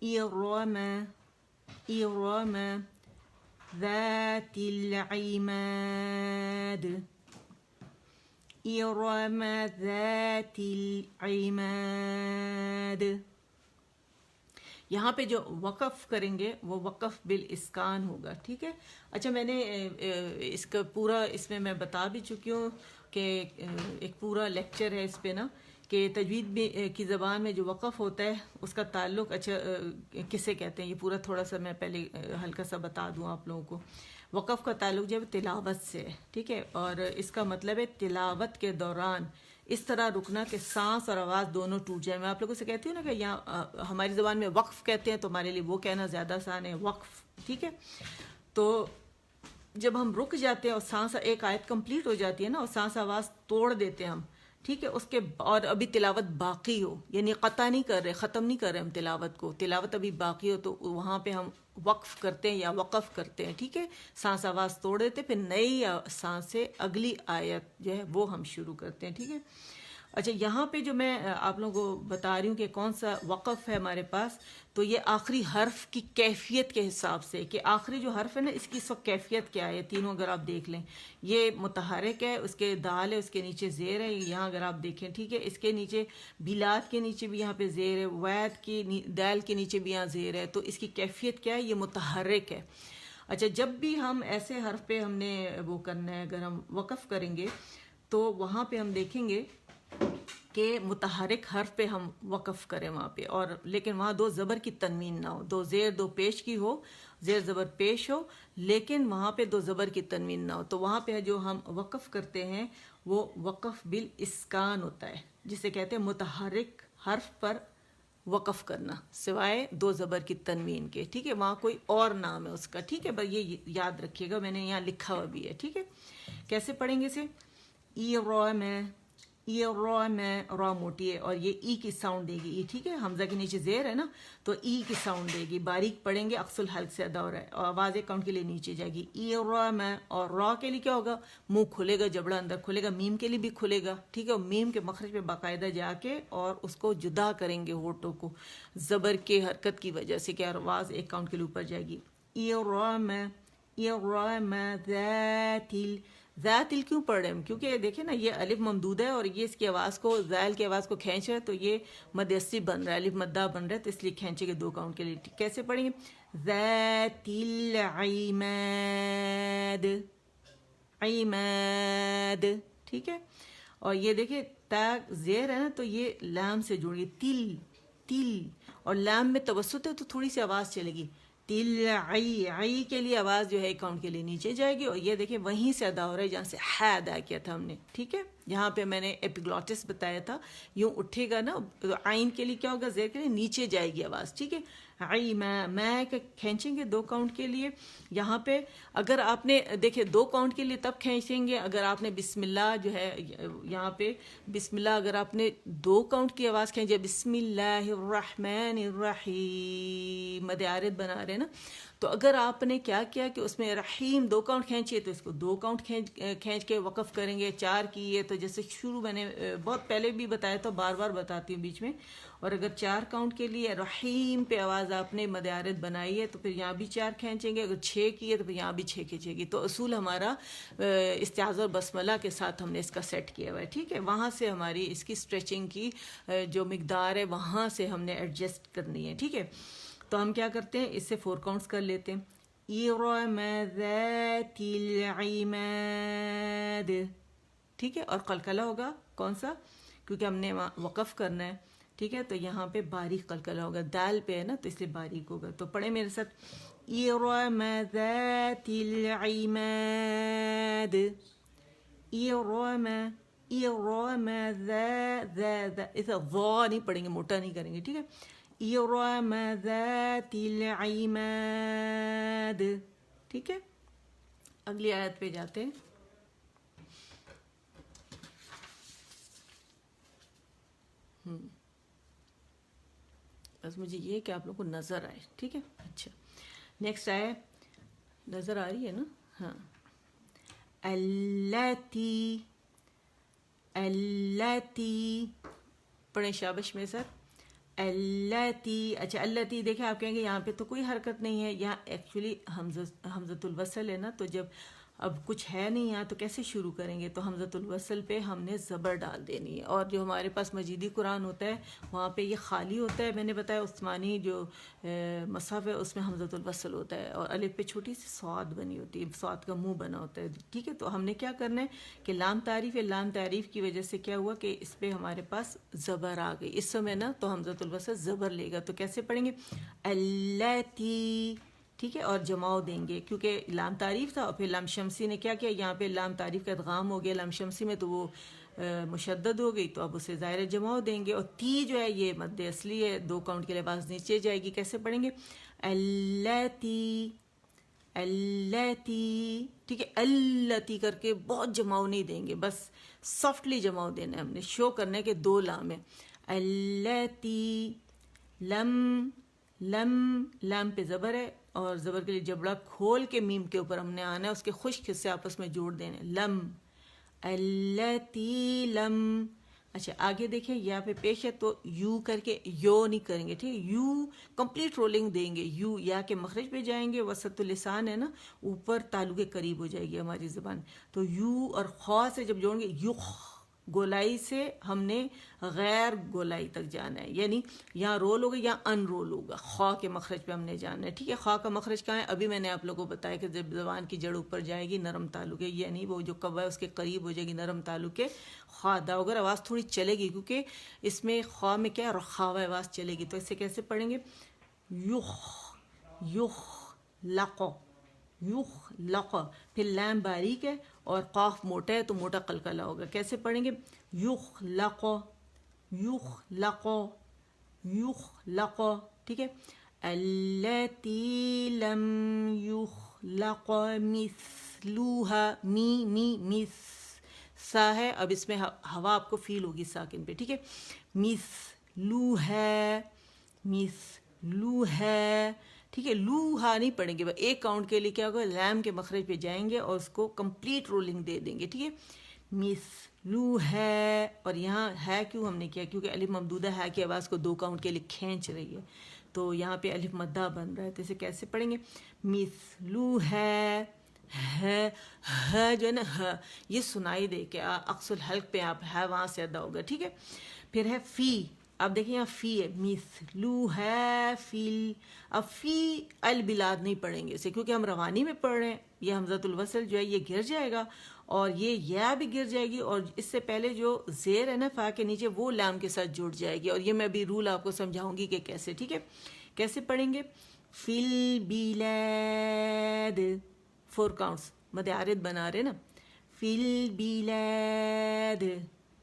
ارم ارم ذات العماد ارم ذات العماد. یہاں پہ جو وقف کریں گے وہ وقف بالاسکان ہوگا. ٹھیک ہے. اچھا, میں نے اس کا پورا اس میں بتا بھی چکی ہوں کہ ایک پورا لیکچر ہے اس پہ نا, کہ تجوید کی زبان میں جو وقف ہوتا ہے اس کا تعلق اچھا کسے کہتے ہیں. یہ پورا تھوڑا سا میں پہلے ہلکا سا بتا دوں آپ لوگوں کو. وقف کا تعلق جو ہے تلاوت سے ہے. ٹھیک ہے, اور اس کا مطلب ہے تلاوت کے دوران اس طرح رکنا کہ سانس اور آواز دونوں ٹوٹ جائیں. میں آپ لوگوں سے کہتی ہوں نا کہ یہاں ہماری زبان میں وقف کہتے ہیں, تو ہمارے لیے وہ کہنا زیادہ آسان ہے, وقف. ٹھیک ہے. تو جب ہم رک جاتے ہیں اور سانس, ایک آیت کمپلیٹ ہو جاتی ہے نا, اور سانس آواز توڑ دیتے ہیں ہم, ٹھیک ہے, اس کے اور ابھی تلاوت باقی ہو, یعنی قطع نہیں کر رہے, ختم نہیں کر رہے ہم تلاوت کو, تلاوت ابھی باقی ہو, تو وہاں پہ ہم وقف کرتے ہیں یا وقف کرتے ہیں. ٹھیک ہے, سانس آواز توڑ دیتے, پھر نئی سانس سے اگلی آیت جو ہے وہ ہم شروع کرتے ہیں. ٹھیک ہے. اچھا, یہاں پہ جو میں آپ لوگوں کو بتا رہی ہوں کہ کون سا وقف ہے ہمارے پاس, تو یہ آخری حرف کی کیفیت کے حساب سے, کہ آخری جو حرف ہے نا اس کی اس وقت کیفیت کیا ہے. تینوں اگر آپ دیکھ لیں, یہ متحرک ہے, اس کے دال ہے, اس کے نیچے زیر ہے, یہاں اگر آپ دیکھیں. ٹھیک ہے, اس کے نیچے بیلات کے نیچے بھی یہاں پہ زیر ہے, وید کی دال کے نیچے بھی یہاں زیر ہے, تو اس کی کیفیت کیا ہے, یہ متحرک ہے. اچھا, جب بھی ہم ایسے حرف پہ ہم نے وہ کرنا ہے, اگر ہم وقف کریں گے تو وہاں پہ ہم دیکھیں گے کہ متحرک حرف پہ ہم وقف کریں وہاں پہ, اور لیکن وہاں دو زبر کی تنوین نہ ہو, دو زیر دو پیش کی ہو, زیر زبر پیش ہو, لیکن وہاں پہ دو زبر کی تنوین نہ ہو. تو وہاں پہ جو ہم وقف کرتے ہیں وہ وقف بالاسکان ہوتا ہے, جسے کہتے ہیں متحرک حرف پر وقف کرنا سوائے دو زبر کی تنوین کے. ٹھیک ہے, وہاں کوئی اور نام ہے اس کا. ٹھیک ہے, بس یہ یاد رکھیے گا, میں نے یہاں لکھا ہوا بھی ہے. ٹھیک ہے, کیسے پڑھیں گے اسے, ای رو میں, ای رو میں, را موٹی ہے اور یہ ای کی ساؤنڈ دے گی. ای, ٹھیک ہے, حمزہ کے نیچے زیر ہے نا, تو ای کی ساؤنڈ دے گی. باریک پڑھیں گے, اقص الحلق سے ادا ہو رہا ہے, اور آواز ایک کاؤنٹ کے لیے نیچے جائے گی. ای رو میں, اور را کے لیے کیا ہوگا, منہ کھلے گا, جبڑا اندر کھلے گا. میم کے لیے بھی کھلے گا. ٹھیک ہے, اور میم کے مخرج پہ باقاعدہ جا کے اور اس کو جدا کریں گے ہونٹوں کو, زبر کے حرکت کی وجہ سے, کہ آواز ایک کاؤنٹ کے لیے اوپر جائے گی. ای رو میں, ای رو میں ذات ذات ال کیوں پڑھ رہے ہیں ہم, کیونکہ دیکھیں نا یہ الف ممدود ہے اور یہ اس کی آواز کو, ذال کی آواز کو کھینچ رہا ہے, تو یہ مد اصلی بن رہا ہے, الف مدہ بن رہا ہے, تو اس لیے کھینچے گے دو کاؤنٹ کے لیے. کیسے پڑھیں گے, ذات العماد, عماد. ٹھیک ہے, اور یہ دیکھیں تا زیر ہے نا, تو یہ لام سے جڑ گئی, تل تل, اور لام میں توسط ہے تو تھوڑی سی آواز چلے گی. تل عی, عی کے لیے آواز جو ہے اکاؤنٹ کے لیے نیچے جائے گی, اور یہ دیکھیں وہیں سے ادا ہو رہا ہے جہاں سے ہا ادا کیا تھا ہم نے. ٹھیک ہے, یہاں پہ میں نے ایپیگلوٹس بتایا تھا, یوں اٹھے گا نا, تو عین کے لیے کیا ہوگا, زیر کے لیے نیچے جائے گی آواز. ٹھیک ہے, عی میں کھینچیں گے دو کاؤنٹ کے لیے. یہاں پہ اگر آپ نے دیکھیں دو کاؤنٹ کے لیے تب کھینچیں گے, اگر آپ نے بسم اللہ جو ہے یہاں پہ بسم اللہ اگر آپ نے دو کاؤنٹ کی آواز کھینچے, بسم اللہ الرحمن الرحیم, مد عارض بنا رہے نا, تو اگر آپ نے کیا کیا کہ اس میں رحیم 2 کاؤنٹ کھینچیے تو اس کو 2 کاؤنٹ کھینچ کے وقف کریں گے. 4 کیے تو جیسے شروع میں نے بہت پہلے بھی بتایا تو بار بار بتاتی ہوں بیچ میں. اور اگر 4 کاؤنٹ کے لیے رحیم پہ آواز آپ نے مد عارض بنائی ہے تو پھر یہاں بھی 4 کھینچیں گے. اگر 6 کیے تو پھر یہاں بھی 6 کھینچے گی. تو اصول ہمارا استعاذہ اور بسملہ کے ساتھ ہم نے اس کا سیٹ کیا ہوا ہے. ٹھیک ہے, وہاں سے ہماری اس کی اسٹریچنگ کی جو مقدار ہے وہاں سے ہم نے ایڈجسٹ کرنی ہے. ٹھیک ہے, تو ہم کیا کرتے ہیں, اس سے 4 کاؤنٹس کر لیتے ہیں. ارم ذات العماد. ٹھیک ہے, اور قلقلہ ہوگا کون سا, کیونکہ ہم نے وقف کرنا ہے. ٹھیک ہے, تو یہاں پہ باریک قلقلہ ہوگا, دال پہ ہے نا تو اس لیے باریک ہوگا. تو پڑھیں میرے ساتھ, ارم ذات العماد. ارم اسے ضا نہیں پڑھیں گے, موٹا نہیں کریں گے. ٹھیک ہے, ارم ذات العماد. ٹھیک ہے, اگلی آیت پہ جاتے ہیں. بس مجھے یہ کہ آپ لوگوں کو نظر آئے. ٹھیک ہے, اچھا نیکسٹ آئے, نظر آ رہی ہے نا. ہاں, اللاتی. اللاتی پڑھیں شابش میں سر. اللاتی. اچھا اللاتی دیکھیں, آپ کہیں گے یہاں پہ تو کوئی حرکت نہیں ہے. یہاں ایکچولی حمزۃ الوصل ہے نا, تو جب اب کچھ ہے نہیں یہاں تو کیسے شروع کریں گے. تو حمزۃ الوصل پہ ہم نے زبر ڈال دینی ہے. اور جو ہمارے پاس مجیدی قرآن ہوتا ہے وہاں پہ یہ خالی ہوتا ہے. میں نے بتایا عثمانی جو مصحف ہے اس میں حمزۃ الوصل ہوتا ہے اور الف پہ چھوٹی سی صاد بنی ہوتی ہے, صاد کا منہ بنا ہوتا ہے. ٹھیک ہے, تو ہم نے کیا کرنا ہے کہ لام تعریف ہے, لام تعریف کی وجہ سے کیا ہوا کہ اس پہ ہمارے پاس زبر آ گئی اس سمے نا, تو حمزۃ الوصل زبر لے گا. تو کیسے پڑھیں گے, اللاتی. ٹھیک ہے, اور جماؤ دیں گے کیونکہ لام تعریف تھا. اور پھر لام شمسی نے کیا کیا, یہاں پہ لام تعریف کا ادغام ہو گیا لام شمسی میں, تو وہ مشدد ہو گئی, تو اب اسے ظاہر جماؤ دیں گے. اور تی جو ہے یہ مد اصلی ہے, 2 کاؤنٹ کے لیے آواز نیچے جائے گی. کیسے پڑھیں گے, اللاتی. اللاتی. ٹھیک ہے, اللاتی کر کے بہت جماؤ نہیں دیں گے, بس سافٹلی جماؤ دینا ہے ہم نے, شو کرنے کے 2 لام ہیں. اللاتی لم. لم لام پہ زبر ہے اور زبر کے لیے جبڑا کھول کے میم کے اوپر ہم نے آنا ہے, اس کے خشک حصے آپس میں جوڑ دینے. لم. اللاتی لم. اچھا آگے دیکھیں, یہاں پہ پیش ہے تو یو کر کے یو نہیں کریں گے. ٹھیک ہے, یو کمپلیٹ رولنگ دیں گے. یو یا کے مخرج پہ جائیں گے, وسط اللسان ہے نا, اوپر تالو کے قریب ہو جائے گی ہماری زبان. تو یو اور خوا سے جب جوڑیں گے, یخ, گولائی سے ہم نے غیر گولائی تک جانا ہے, یعنی یہاں رول ہوگا یا ان رول ہوگا. خواہ کے مخرج پہ ہم نے جانا ہے. ٹھیک ہے, خواہ کا مخرج کہاں ہے, ابھی میں نے آپ لوگوں کو بتایا کہ جب زبان کی جڑ اوپر جائے گی نرم تالو کے, یعنی وہ جو کوا ہے اس کے قریب ہو جائے گی نرم تالو کے. خواہ دا اگر آواز تھوڑی چلے گی کیونکہ اس میں خواہ میں کیا رخاوہ آواز چلے گی. تو اسے کیسے پڑھیں گے, یخ. یخ لق. یخ لق. پھر لام باریک ہے اور قاف موٹا ہے تو موٹا قلقلہ ہوگا. کیسے پڑھیں گے, یخ لق. یخ لق. یخ لق. ٹھیک ہے, اللاتی لم یخلق مثلها. می مس سا ہے, اب اس میں ہوا آپ کو فیل ہوگی ساکن پہ. ٹھیک ہے, مثلو ہے. مثلو ہے. ٹھیک ہے, لوہا نہیں پڑھیں گے, 1 کاؤنٹ کے لیے کیا ہوگا, لام کے مخرج پہ جائیں گے اور اس کو کمپلیٹ رولنگ دے دیں گے. ٹھیک ہے, مثلو ہے. اور یہاں ہے کیوں ہم نے کیا, کیونکہ الف ممدودہ ہے کی آواز کو 2 کاؤنٹ کے لیے کھینچ رہی ہے, تو یہاں پہ الف مدہ بن رہا ہے. تو اسے کیسے پڑھیں گے, مثلو ہے. ہے جو ہے نا, یہ سنائی دے کہ عکس الحلق پہ آپ ہے وہاں سے ادا ہوگا. ٹھیک ہے, پھر ہے فی. اب دیکھیں یہاں فی ہے, مثلو ہے فیل. اب فی البلاد نہیں پڑھیں گے اسے کیونکہ ہم روانی میں پڑھ رہے ہیں. یہ حمزۃ الوصل جو ہے یہ گر جائے گا اور یہ یا بھی گر جائے گی, اور اس سے پہلے جو زیر ہے نا فا کے نیچے وہ لام کے ساتھ جڑ جائے گی. اور یہ میں ابھی رول آپ کو سمجھاؤں گی کہ کیسے. ٹھیک ہے, کیسے پڑھیں گے, فل بلاد. 4 کاؤنٹس مد عارض بنا رہے نا, فل بلاد.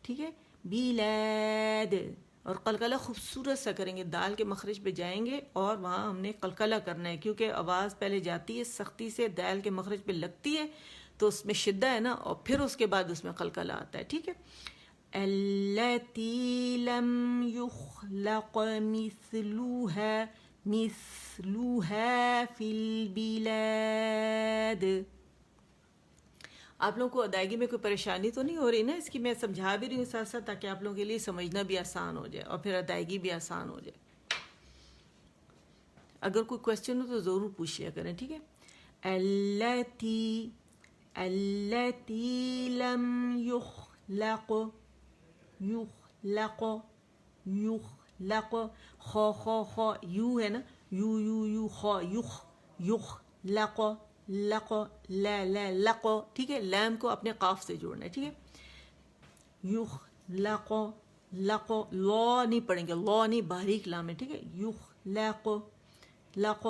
ٹھیک ہے, بلاد. اور قلقلہ خوبصورت سا کریں گے, دال کے مخرج پہ جائیں گے اور وہاں ہم نے قلقلہ کرنا ہے کیونکہ آواز پہلے جاتی ہے سختی سے, دال کے مخرج پہ لگتی ہے تو اس میں شدہ ہے نا, اور پھر اس کے بعد اس میں قلقلہ آتا ہے. ٹھیک ہے, اللاتی لم یخلق مثلها. مثلها فی البلاد. آپ لوگوں کو ادائیگی میں کوئی پریشانی تو نہیں ہو رہی نا اس کی؟ میں سمجھا بھی رہی ہوں ساتھ ساتھ تاکہ آپ لوگوں کے لیے سمجھنا بھی آسان ہو جائے اور پھر ادائیگی بھی آسان ہو جائے. اگر کوئی کویسچن ہو تو ضرور پوچھیا کریں, ٹھیک ہے. التی التی لم یخلق یخلق یخلق خو خو خو یو ہے نا, یو یو یو خو یخ یخ لق لق لا لا لق, ٹھیک ہے. لام کو اپنے قاف سے جوڑنا ہے, ٹھیک ہے. یخ لق لق, لا نہیں پڑھیں گے, لا نہیں, باریک لام ہے, ٹھیک ہے. یخ لق لق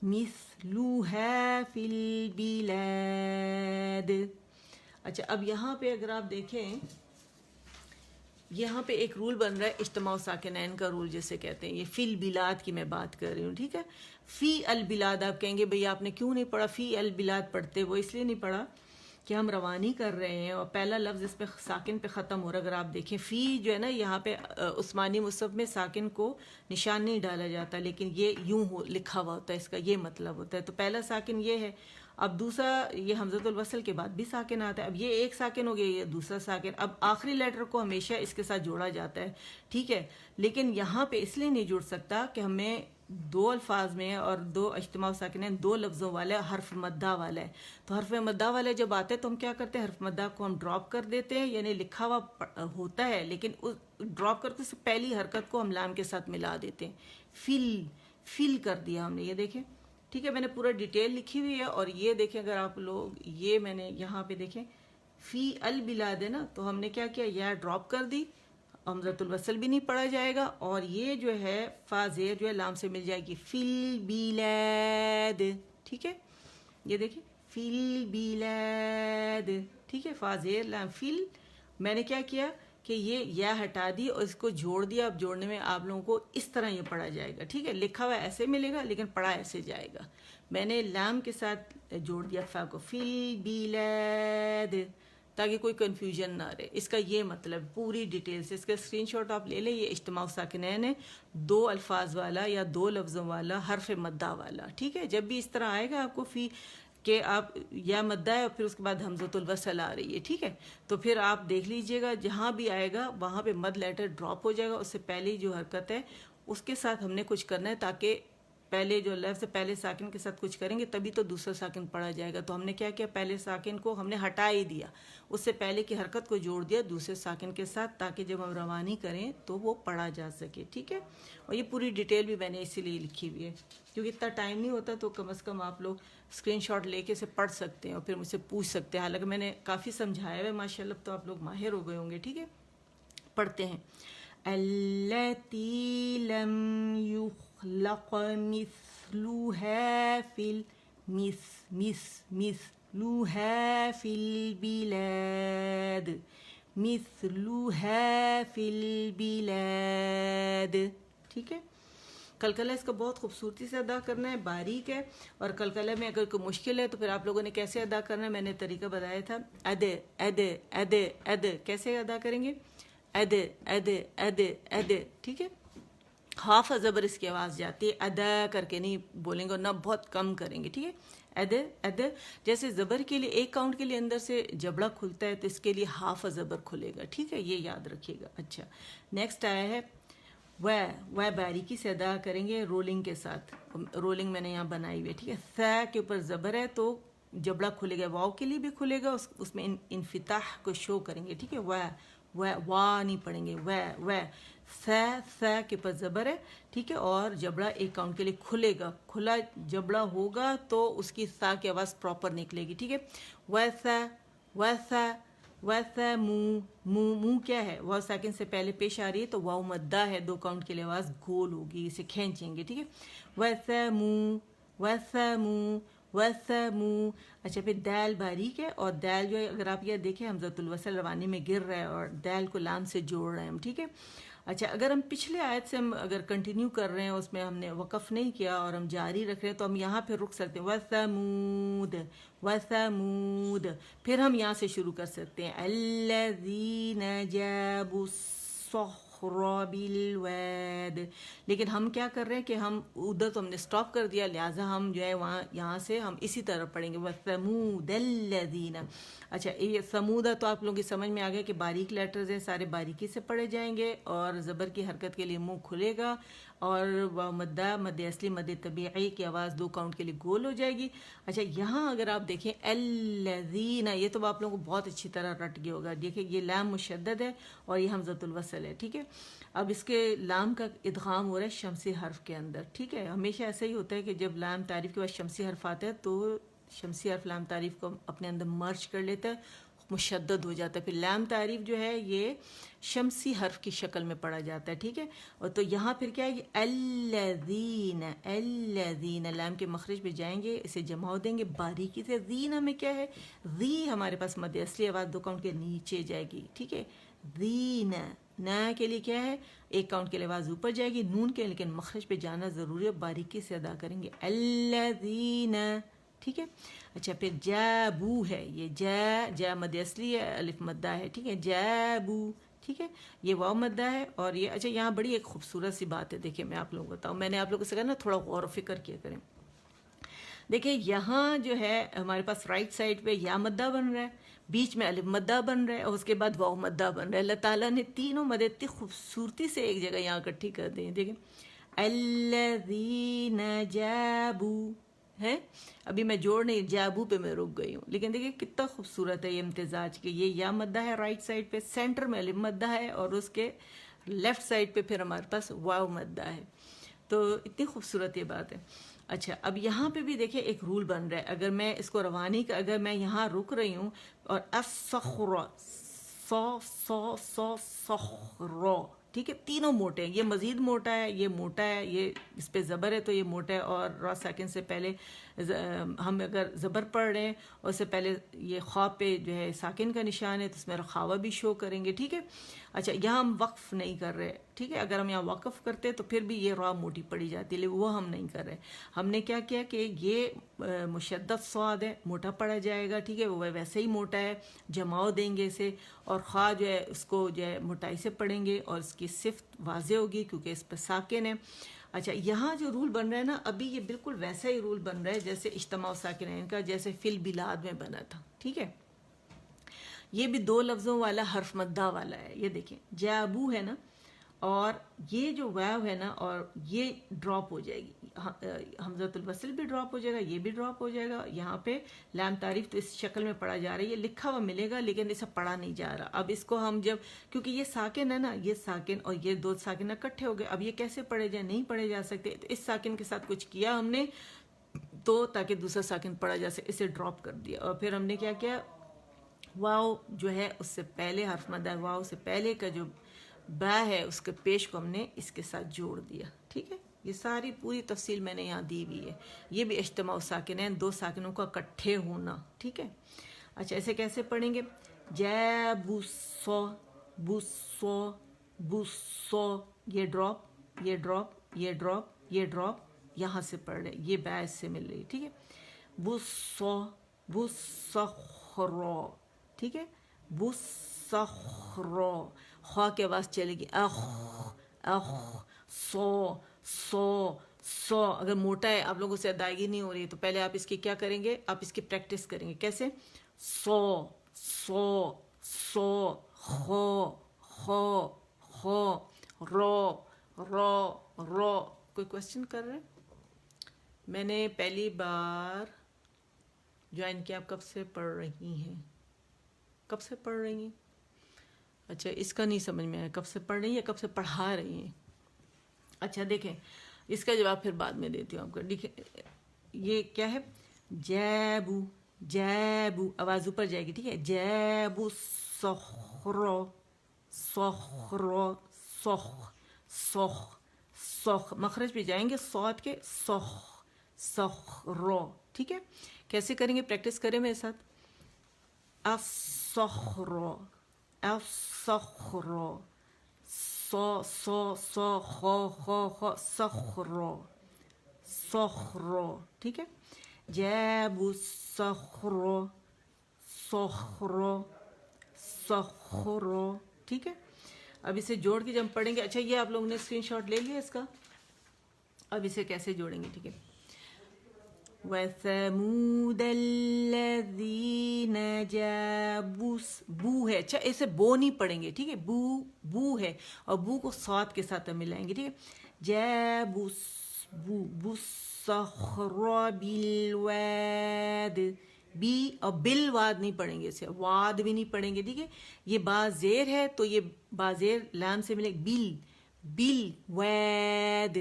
مثلها فی البلاد. اچھا اب یہاں پہ اگر آپ دیکھیں, یہاں پہ ایک رول بن رہا ہے اجتماع ساکنین کا رول جسے کہتے ہیں. یہ فی البلاد کی میں بات کر رہی ہوں, ٹھیک ہے. فی البلاد آپ کہیں گے بھئی آپ نے کیوں نہیں پڑھا فی البلاد پڑھتے؟ وہ اس لیے نہیں پڑھا کہ ہم روانی کر رہے ہیں اور پہلا لفظ اس پہ ساکن پہ ختم ہو رہا ہے. اگر آپ دیکھیں فی جو ہے نا, یہاں پہ عثمانی مصحف میں ساکن کو نشان نہیں ڈالا جاتا, لیکن یہ یوں لکھا ہوا ہوتا ہے, اس کا یہ مطلب ہوتا ہے. تو پہلا ساکن یہ ہے. اب دوسرا یہ حمزۃ الوصل کے بعد بھی ساکن آتا ہے. اب یہ ایک ساکن ہو گیا, یہ دوسرا ساکن. اب آخری لیٹر کو ہمیشہ اس کے ساتھ جوڑا جاتا ہے, ٹھیک ہے. لیکن یہاں پہ اس لیے نہیں جڑ سکتا کہ ہمیں دو الفاظ میں اور دو اجتماع ساکنین دو لفظوں والا حرف مدہ والا ہے. تو حرف مدہ والا جب آتا ہے تو ہم کیا کرتے ہیں, حرف مدہ کو ہم ڈراپ کر دیتے ہیں, یعنی لکھا ہوا ہوتا ہے لیکن ڈراپ کرتے سے پہلی حرکت کو ہم لام کے ساتھ ملا دیتے ہیں. فل کر دیا ہم نے, یہ دیکھیں, ٹھیک ہے. میں نے پورا ڈیٹیل لکھی ہوئی ہے. اور یہ دیکھیں اگر آپ لوگ, یہ میں نے یہاں پہ دیکھیں فی البلاد ہے نا, تو ہم نے کیا کیا, یا ڈراپ کر دی, حمزۃ الوصل بھی نہیں پڑھا جائے گا, اور یہ جو ہے فا زیر جو ہے لام سے مل جائے گی, فی البلاد, ٹھیک ہے. یہ دیکھیں فی البلاد, ٹھیک ہے. فا زیر لام فل, میں نے کیا کیا کہ یہ یا ہٹا دی اور اس کو جوڑ دیا. اب جوڑنے میں آپ لوگوں کو اس طرح یہ پڑھا جائے گا, ٹھیک ہے. لکھا ہوا ایسے ملے گا لیکن پڑھا ایسے جائے گا. میں نے لام کے ساتھ جوڑ دیا فا کو, فی البلاد, تاکہ کوئی کنفیوژن نہ رہے. اس کا یہ مطلب پوری ڈیٹیل سے, اس کا اسکرین شاٹ آپ لے لیں. یہ اجتماع ساکنین ہے, دو الفاظ والا یا دو لفظوں والا حرف مدہ والا, ٹھیک ہے. جب بھی اس طرح آئے گا آپ کو فی کہ آپ یا مدہ ہے اور پھر اس کے بعد حمزۃ الوصل آ رہی ہے, ٹھیک ہے. تو پھر آپ دیکھ لیجئے گا جہاں بھی آئے گا وہاں پہ مد لیٹر ڈراپ ہو جائے گا. اس سے پہلی جو حرکت ہے اس کے ساتھ ہم نے کچھ کرنا ہے, تاکہ پہلے جو لفظ پہلے ساکن کے ساتھ کچھ کریں گے تبھی تو دوسرا ساکن پڑھا جائے گا. تو ہم نے کیا کیا, پہلے ساکن کو ہم نے ہٹا ہی دیا, اس سے پہلے کی حرکت کو جوڑ دیا دوسرے ساکن کے ساتھ, تاکہ جب ہم روانی کریں تو وہ پڑھا جا سکے, ٹھیک ہے. اور یہ پوری ڈیٹیل بھی میں نے اسی لیے لکھی ہوئی ہے کیونکہ اتنا ٹائم نہیں ہوتا, تو کم از کم آپ لوگ اسکرین شاٹ لے کے اسے پڑھ سکتے ہیں اور پھر مجھ سے پوچھ سکتے ہیں. حالانکہ میں نے کافی سمجھایا ہے ماشاء اللہ, تو آپ لوگ ماہر ہو گئے ہوں گے, ٹھیک ہے. پڑھتے ہیں. التی لم یخلق مثلها فی مثلها فی البلاد, مثلها فی البلاد, ٹھیک ہے. کلکلہ اس کا بہت خوبصورتی سے ادا کرنا ہے, باریک ہے. اور کلکلہ میں اگر کوئی مشکل ہے تو پھر آپ لوگوں نے کیسے ادا کرنا ہے, میں نے طریقہ بتایا تھا. اد اد اد اد کیسے ادا کریں گے, اد اد اد اد, ٹھیک ہے. ہاف زبر اس کی آواز جاتی ہے, ادا کر کے نہیں بولیں گے اور نہ بہت کم کریں گے, ٹھیک ہے. اد اد, جیسے زبر کے لیے ایک کاؤنٹ کے لیے اندر سے جبڑا کھلتا ہے تو اس کے لیے ہاف زبر کھلے گا, ٹھیک ہے. یہ یاد رکھیے گا. اچھا نیکسٹ آیا ہے وہ باریکی سے ادا کریں گے رولنگ کے ساتھ. رولنگ میں نے یہاں بنائی ہوئی ہے, ٹھیک ہے. ث کے اوپر زبر ہے تو جبڑا کھلے گا, واو کے لیے بھی کھلے گا, اس میں انفتاح کو شو کریں گے, ٹھیک ہے. وا نہیں پڑھیں گے, ث کے اوپر زبر ہے, ٹھیک ہے. اور جبڑا ایک کاؤنٹ کے لیے کھلے گا, کھلا جبڑا ہوگا تو اس کی ث کی آواز پراپر نکلے گی, ٹھیک ہے. ویسا منہ کیا ہے, واو ساکن سے پہلے پیش آ رہی ہے تو واو مدہ ہے, دو کاؤنٹ کے لیے آواز گول ہوگی, اسے کھینچیں گے, ٹھیک ہے. ویسا منہ. اچھا پھر دال باریک ہے, اور دال جو ہے اگر آپ یہ دیکھیں حمزۃ الوصل روانی میں گر رہا ہے اور دال کو لام سے جوڑ رہے ہیں ہم, ٹھیک ہے. اچھا اگر ہم پچھلے آیت سے ہم اگر کنٹینیو کر رہے ہیں, اس میں ہم نے وقف نہیں کیا اور ہم جاری رکھ رہے ہیں, تو ہم یہاں پہ رک سکتے ہیں. وَثَمُودَ, پھر ہم یہاں سے شروع کر سکتے ہیں. الَّذِينَ جَابُوا الصَّخْرَ الصخر بالواد. لیکن ہم کیا کر رہے ہیں کہ ہم ادھر تو ہم نے اسٹاپ کر دیا, لہٰذا ہم جو ہے وہاں یہاں سے ہم اسی طرح پڑھیں گے وَثَمُودَ الَّذِينَ. اچھا یہ سمودہ تو آپ لوگوں کی سمجھ میں آ گیا کہ باریک لیٹرز ہیں, سارے باریکی سے پڑھے جائیں گے اور زبر کی حرکت کے لیے منہ کھلے گا, اور مدہ مد اصلی مد طبیعی کی آواز 2 کاؤنٹ کے لیے گول ہو جائے گی. اچھا یہاں اگر آپ دیکھیں الذین, یہ تو آپ لوگوں کو بہت اچھی طرح رٹ گیا ہوگا. دیکھیں یہ لام مشدد ہے اور یہ حمزۃ الوصل ہے, ٹھیک ہے. اب اس کے لام کا ادغام ہو رہا ہے شمسی حرف کے اندر, ٹھیک ہے. ہمیشہ ایسا ہی ہوتا ہے کہ جب لام تعریف کے بعد شمسی حرف آتا ہے تو شمسی حرف لام تعریف کو اپنے اندر مرج کر لیتا ہے, مشدد ہو جاتا ہے. پھر لام تعریف جو ہے یہ شمسی حرف کی شکل میں پڑھا جاتا ہے, ٹھیک ہے. اور تو یہاں پھر کیا ہے یہ الذین, الذین لام کے مخرج پہ جائیں گے, اسے جماؤ دیں گے باریکی سے. زینہ میں کیا ہے, ذی ہمارے پاس مد اصلی آواز 2 کاؤنٹ کے نیچے جائے گی, ٹھیک ہے. زینہ نا کے لیے کیا ہے 1 کاؤنٹ کے لیے آواز اوپر جائے گی, نون کے لیکن مخرج پہ جانا ضروری ہے, باریکی سے ادا کریں گے الذین, ٹھیک ہے. اچھا پھر جابو ہے, یہ جا مد اصلی ہے, الف مدہ ہے, ٹھیک ہے. جابو, ٹھیک ہے, یہ واو مدہ ہے. اور یہ اچھا یہاں بڑی ایک خوبصورت سی بات ہے, دیکھیں میں آپ لوگوں کو بتاؤں, میں نے آپ لوگوں سے کہا نا تھوڑا غور و فکر کیا کریں. دیکھیں یہاں جو ہے ہمارے پاس رائٹ سائڈ پہ یا مدہ بن رہا ہے, بیچ میں الف مدہ بن رہا ہے, اور اس کے بعد واو مدہ بن رہا ہے. اللہ تعالیٰ نے تینوں مدیں اتنی خوبصورتی سے ایک جگہ یہاں اکٹھی کر دی ہیں. دیکھیں الذین جابو ہے, ابھی میں جوڑ نہیں, جابو پہ میں رک گئی ہوں, لیکن دیکھیں کتنا خوبصورت ہے یہ امتزاج کہ یہ یا مدہ ہے رائٹ سائڈ پہ, سینٹر میں الف مدہ ہے, اور اس کے لیفٹ سائڈ پہ پھر ہمارے پاس واو مدہ ہے. تو اتنی خوبصورت یہ بات ہے. اچھا اب یہاں پہ بھی دیکھیں ایک رول بن رہا ہے, اگر میں اس کو روانی کا اگر میں یہاں رک رہی ہوں اور الصخر صخر, ٹھیک ہے, تینوں موٹے ہیں, یہ مزید موٹا ہے, یہ موٹا ہے, یہ اس پہ زبر ہے تو یہ موٹا ہے, اور را ساکن سے پہلے ہم اگر زبر پڑھ رہے ہیں اور اس سے پہلے یہ خواب پہ جو ہے ساکن کا نشان ہے تو اس میں رخاوہ بھی شو کریں گے, ٹھیک ہے. اچھا یہاں ہم وقف نہیں کر رہے, ٹھیک ہے, اگر ہم یہاں وقف کرتے تو پھر بھی یہ را موٹی پڑی جاتی ہے, لیکن وہ ہم نہیں کر رہے. ہم نے کیا کیا کہ یہ مشدد صاد ہے, موٹا پڑا جائے گا, ٹھیک ہے, وہ ویسے ہی موٹا ہے, جماؤ دیں گے اسے, اور خواہ جو ہے اس کو جو ہے موٹائی سے پڑھیں گے, اور اس کی صفت واضح ہوگی کیونکہ اس پہ ساکن ہے. اچھا یہاں جو رول بن رہا ہے نا, ابھی یہ بالکل ویسا ہی رول بن رہا ہے جیسے اجتماع ساکنین کا, جیسے فی البلاد میں بنا تھا, ٹھیک ہے. یہ بھی 2 لفظوں والا حرف مدہ والا ہے. یہ دیکھیں جابو ہے نا, اور یہ جو واو ہے نا, اور یہ ڈراپ ہو جائے گی, حمزۃ الوصل بھی ڈراپ ہو جائے گا, یہ بھی ڈراپ ہو جائے گا. یہاں پہ لام تعریف تو اس شکل میں پڑھا جا رہا ہے, یہ لکھا ہوا ملے گا لیکن اسے پڑھا نہیں جا رہا. اب اس کو ہم جب, کیونکہ یہ ساکن ہے نا, یہ ساکن اور یہ 2 ساکن اکٹھے ہو گئے, اب یہ کیسے پڑھے جائیں, نہیں پڑھے جا سکتے. تو اس ساکن کے ساتھ کچھ کیا ہم نے تو تاکہ دوسرا ساکن پڑھا جا سکے, اسے ڈراپ کر دیا. اور پھر ہم نے کیا کیا, واو جو ہے اس سے پہلے حرف مدہ, واو سے پہلے کا جو با ہے اس کے پیش کو ہم نے اس کے ساتھ جوڑ دیا, ٹھیک ہے. یہ ساری پوری تفصیل میں نے یہاں دی ہوئی ہے. یہ بھی اجتماع ساکنین, 2 ساکنوں کا اکٹھے ہونا, ٹھیک ہے. اچھا ایسے کیسے پڑھیں گے, جابوسو بوسو بوسو, یہ ڈراپ یہ ڈراپ یہ ڈراپ یہ ڈراپ, یہاں سے پڑھ رہے, یہ با سے مل رہی, ٹھیک ہے. بوسو بوسخرو, ٹھیک ہے, بوسخرو, خواہ کی آواز چلے گی, اخ اخ سو سو سو. اگر موٹا ہے, آپ لوگوں سے ادائیگی نہیں ہو رہی, تو پہلے آپ اس کی کیا کریں گے, آپ اس کی پریکٹس کریں گے. کیسے, سو سو سو, خو خو خو, رو رو رو. کوئی کوشچن کر رہے ہیں؟ میں نے پہلی بار جوائن کیا, آپ کب سے پڑھ رہی ہیں, کب سے پڑھ رہی ہیں؟ اچھا اس کا نہیں سمجھ میں آیا, کب سے پڑھ رہی ہیں, کب سے پڑھا رہی ہیں. اچھا دیکھیں اس کا جواب پھر بعد میں دیتی ہوں آپ کو. دیکھیں یہ کیا ہے, جابو جابو, آواز اوپر جائے گی, ٹھیک ہے. جابو سخرو سخرو سخ سخ سخ, مخرج پہ جائیں گے صاد کے, سخ سخرو, ٹھیک ہے. کیسے کریں گے, پریکٹس کریں میرے ساتھ. الصخرو الصخرو, سو سو سو خو خو خو, صخرو صخرو, ٹھیک ہے. جابوا الصخرو صخرو صخرو, ٹھیک ہے. اب اسے جوڑ کے جب ہم پڑھیں گے. اچھا یہ آپ لوگوں نے اسکرین شاٹ لے لیا اس کا؟ اب اسے کیسے جوڑیں گے؟ ٹھیک ہے. وَثَمُودَ الَّذِينَ جَابُوا بو ہے. اچھا اسے بو نہیں پڑھیں گے, ٹھیک ہے, بو ہے اور بو کو صاد کے ساتھ ہم ملائیں گے, ٹھیک ہے. جَابُوا بو الصَّخْرَ بِالْوَادِ, بی اور بالواد نہیں پڑھیں گے, اسے واد بھی نہیں پڑھیں گے, ٹھیک ہے. یہ با زیر ہے تو یہ با زیر لام سے ملے بالواد,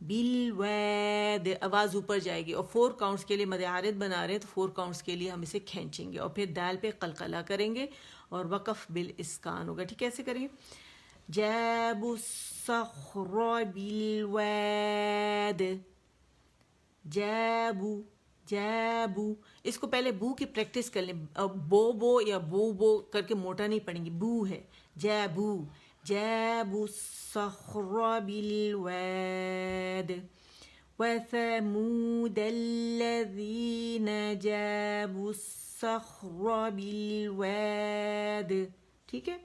بالواد آواز اوپر جائے گی. اور 4 کاؤنٹس کے لیے مد عارض بنا رہے ہیں تو 4 کاؤنٹس کے لیے ہم اسے کھینچیں گے اور پھر دال پہ قلقلہ کریں گے اور وقف بالاسکان ہوگا. ٹھیک ہے, ایسے کریں گے. جابوا الصخر بالواد, جابو. اس کو پہلے بو کی پریکٹس کر لیں. بو یا بو کر کے موٹا نہیں پڑیں گے, بو ہے. جابو الصخر بالواد وثمود الذين جابوا الصخر بالواد. ٹھیک ہے,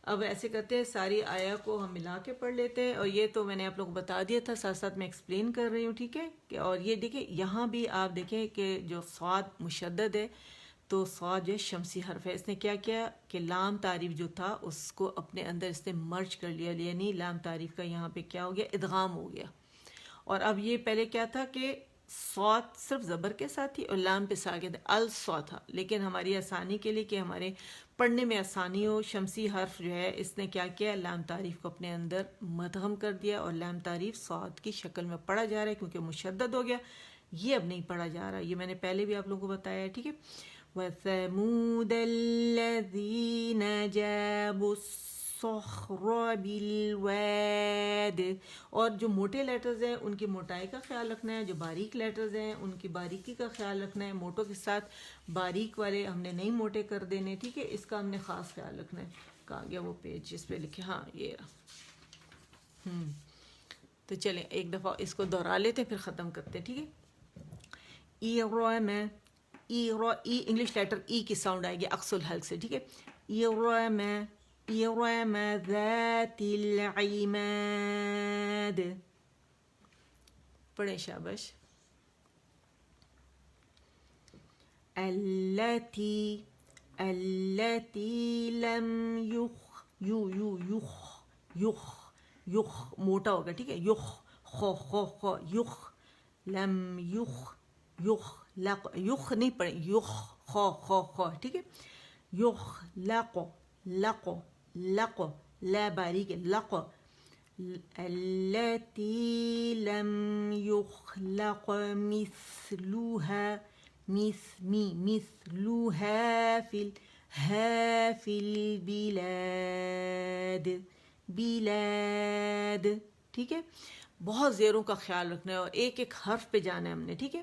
اب ایسے کرتے ہیں ساری آیا کو ہم ملا کے پڑھ لیتے ہیں. اور یہ تو میں نے آپ لوگ کو بتا دیا تھا, ساتھ ساتھ میں ایکسپلین کر رہی ہوں, ٹھیک ہے. اور یہ دیکھیں یہاں بھی آپ دیکھیں کہ جو صاد مشدد ہے تو صاد جو ہے شمسی حرف ہے. اس نے کیا کیا کہ لام تعریف جو تھا اس کو اپنے اندر اس نے مرج کر لیا, یعنی لام تعریف کا یہاں پہ کیا ہو گیا, ادغام ہو گیا. اور اب یہ پہلے کیا تھا کہ صاد صرف زبر کے ساتھ تھی اور لام پہ ساکن الصا تھا, لیکن ہماری آسانی کے لیے کہ ہمارے پڑھنے میں آسانی ہو, شمسی حرف جو ہے اس نے کیا کیا, لام تعریف کو اپنے اندر مدغم کر دیا اور لام تعریف صاد کی شکل میں پڑھا جا رہا ہے کیونکہ مشدد ہو گیا. یہ اب نہیں پڑھا جا رہا, یہ میں نے پہلے بھی آپ لوگوں کو بتایا ہے, ٹھیک ہے. وَثَمُودَ الَّذِينَ جَابُوا الصَّخْرَ بِالْوَادِ. اور جو موٹے لیٹرز ہیں ان کی موٹائی کا خیال رکھنا ہے, جو باریک لیٹرز ہیں ان کی باریکی کا خیال رکھنا ہے. موٹوں کے ساتھ باریک والے ہم نے نہیں موٹے کر دینے, ٹھیک ہے, اس کا ہم نے خاص خیال رکھنا ہے. کہاں گیا وہ پیج جس پہ لکھے, ہاں یہ رہا. تو چلیں ایک دفعہ اس کو دہرا لیتے ہیں پھر ختم کرتے ہیں, ٹھیک ہے. ای انگلش لیٹر ای کی ساؤنڈ آئے گی اقص الحلق سے, ٹھیک ہے. ارم ذات العماد. پڑھیں شابش. التي لم یخ موٹا ہوگا, ٹھیک ہے. خو لم یخ نہیں پڑھیں, خو, ٹھیک ہے. لق لا باریک لق. التي لم يخلق مثلها في البلاد, ٹھیک ہے. بہت زیروں کا خیال رکھنا ہے اور ایک ایک حرف پہ جانا ہے ہم نے, ٹھیک ہے,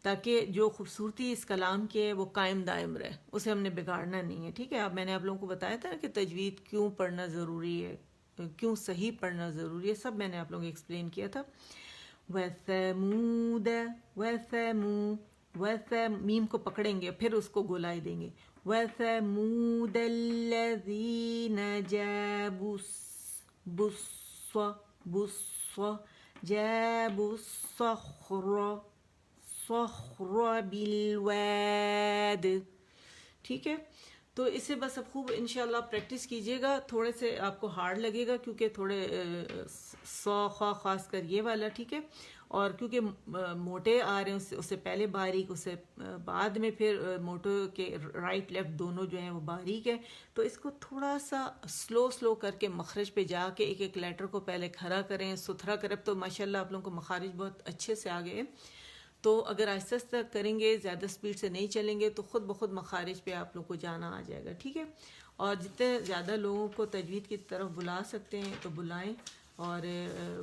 تاکہ جو خوبصورتی اس کلام کی ہے وہ قائم دائم رہے, اسے ہم نے بگاڑنا نہیں ہے, ٹھیک ہے. اب میں نے آپ لوگوں کو بتایا تھا کہ تجوید کیوں پڑھنا ضروری ہے, کیوں صحیح پڑھنا ضروری ہے, سب میں نے آپ لوگوں کو ایکسپلین کیا تھا. وَثَمُودَ میم کو پکڑیں گے پھر اس کو گولائی دیں گے. وَثَمُودَ الَّذِينَ جَابُوا الصَّخْرَ بِالْوَادِ, ٹھیک ہے. تو اسے بس اب خوب انشاءاللہ پریکٹس کیجیے گا. تھوڑے سے آپ کو ہارڈ لگے گا کیونکہ تھوڑے خا خاص کر یہ والا, ٹھیک ہے. اور کیونکہ موٹے آ رہے ہیں اس سے پہلے باریک, اس سے بعد میں پھر موٹے کے رائٹ لیفٹ دونوں جو ہیں وہ باریک ہے, تو اس کو تھوڑا سا سلو کر کے مخرج پہ جا کے ایک ایک لیٹر کو پہلے کھڑا کریں, ستھرا کریں. تو ماشاءاللہ آپ لوگوں کو مخارج بہت اچھے سے آ گئے. تو اگر آہستہ آہستہ کریں گے, زیادہ سپیڈ سے نہیں چلیں گے تو خود بخود مخارج پہ آپ لوگ کو جانا آ جائے گا, ٹھیک ہے. اور جتنے زیادہ لوگوں کو تجوید کی طرف بلا سکتے ہیں تو بلائیں اور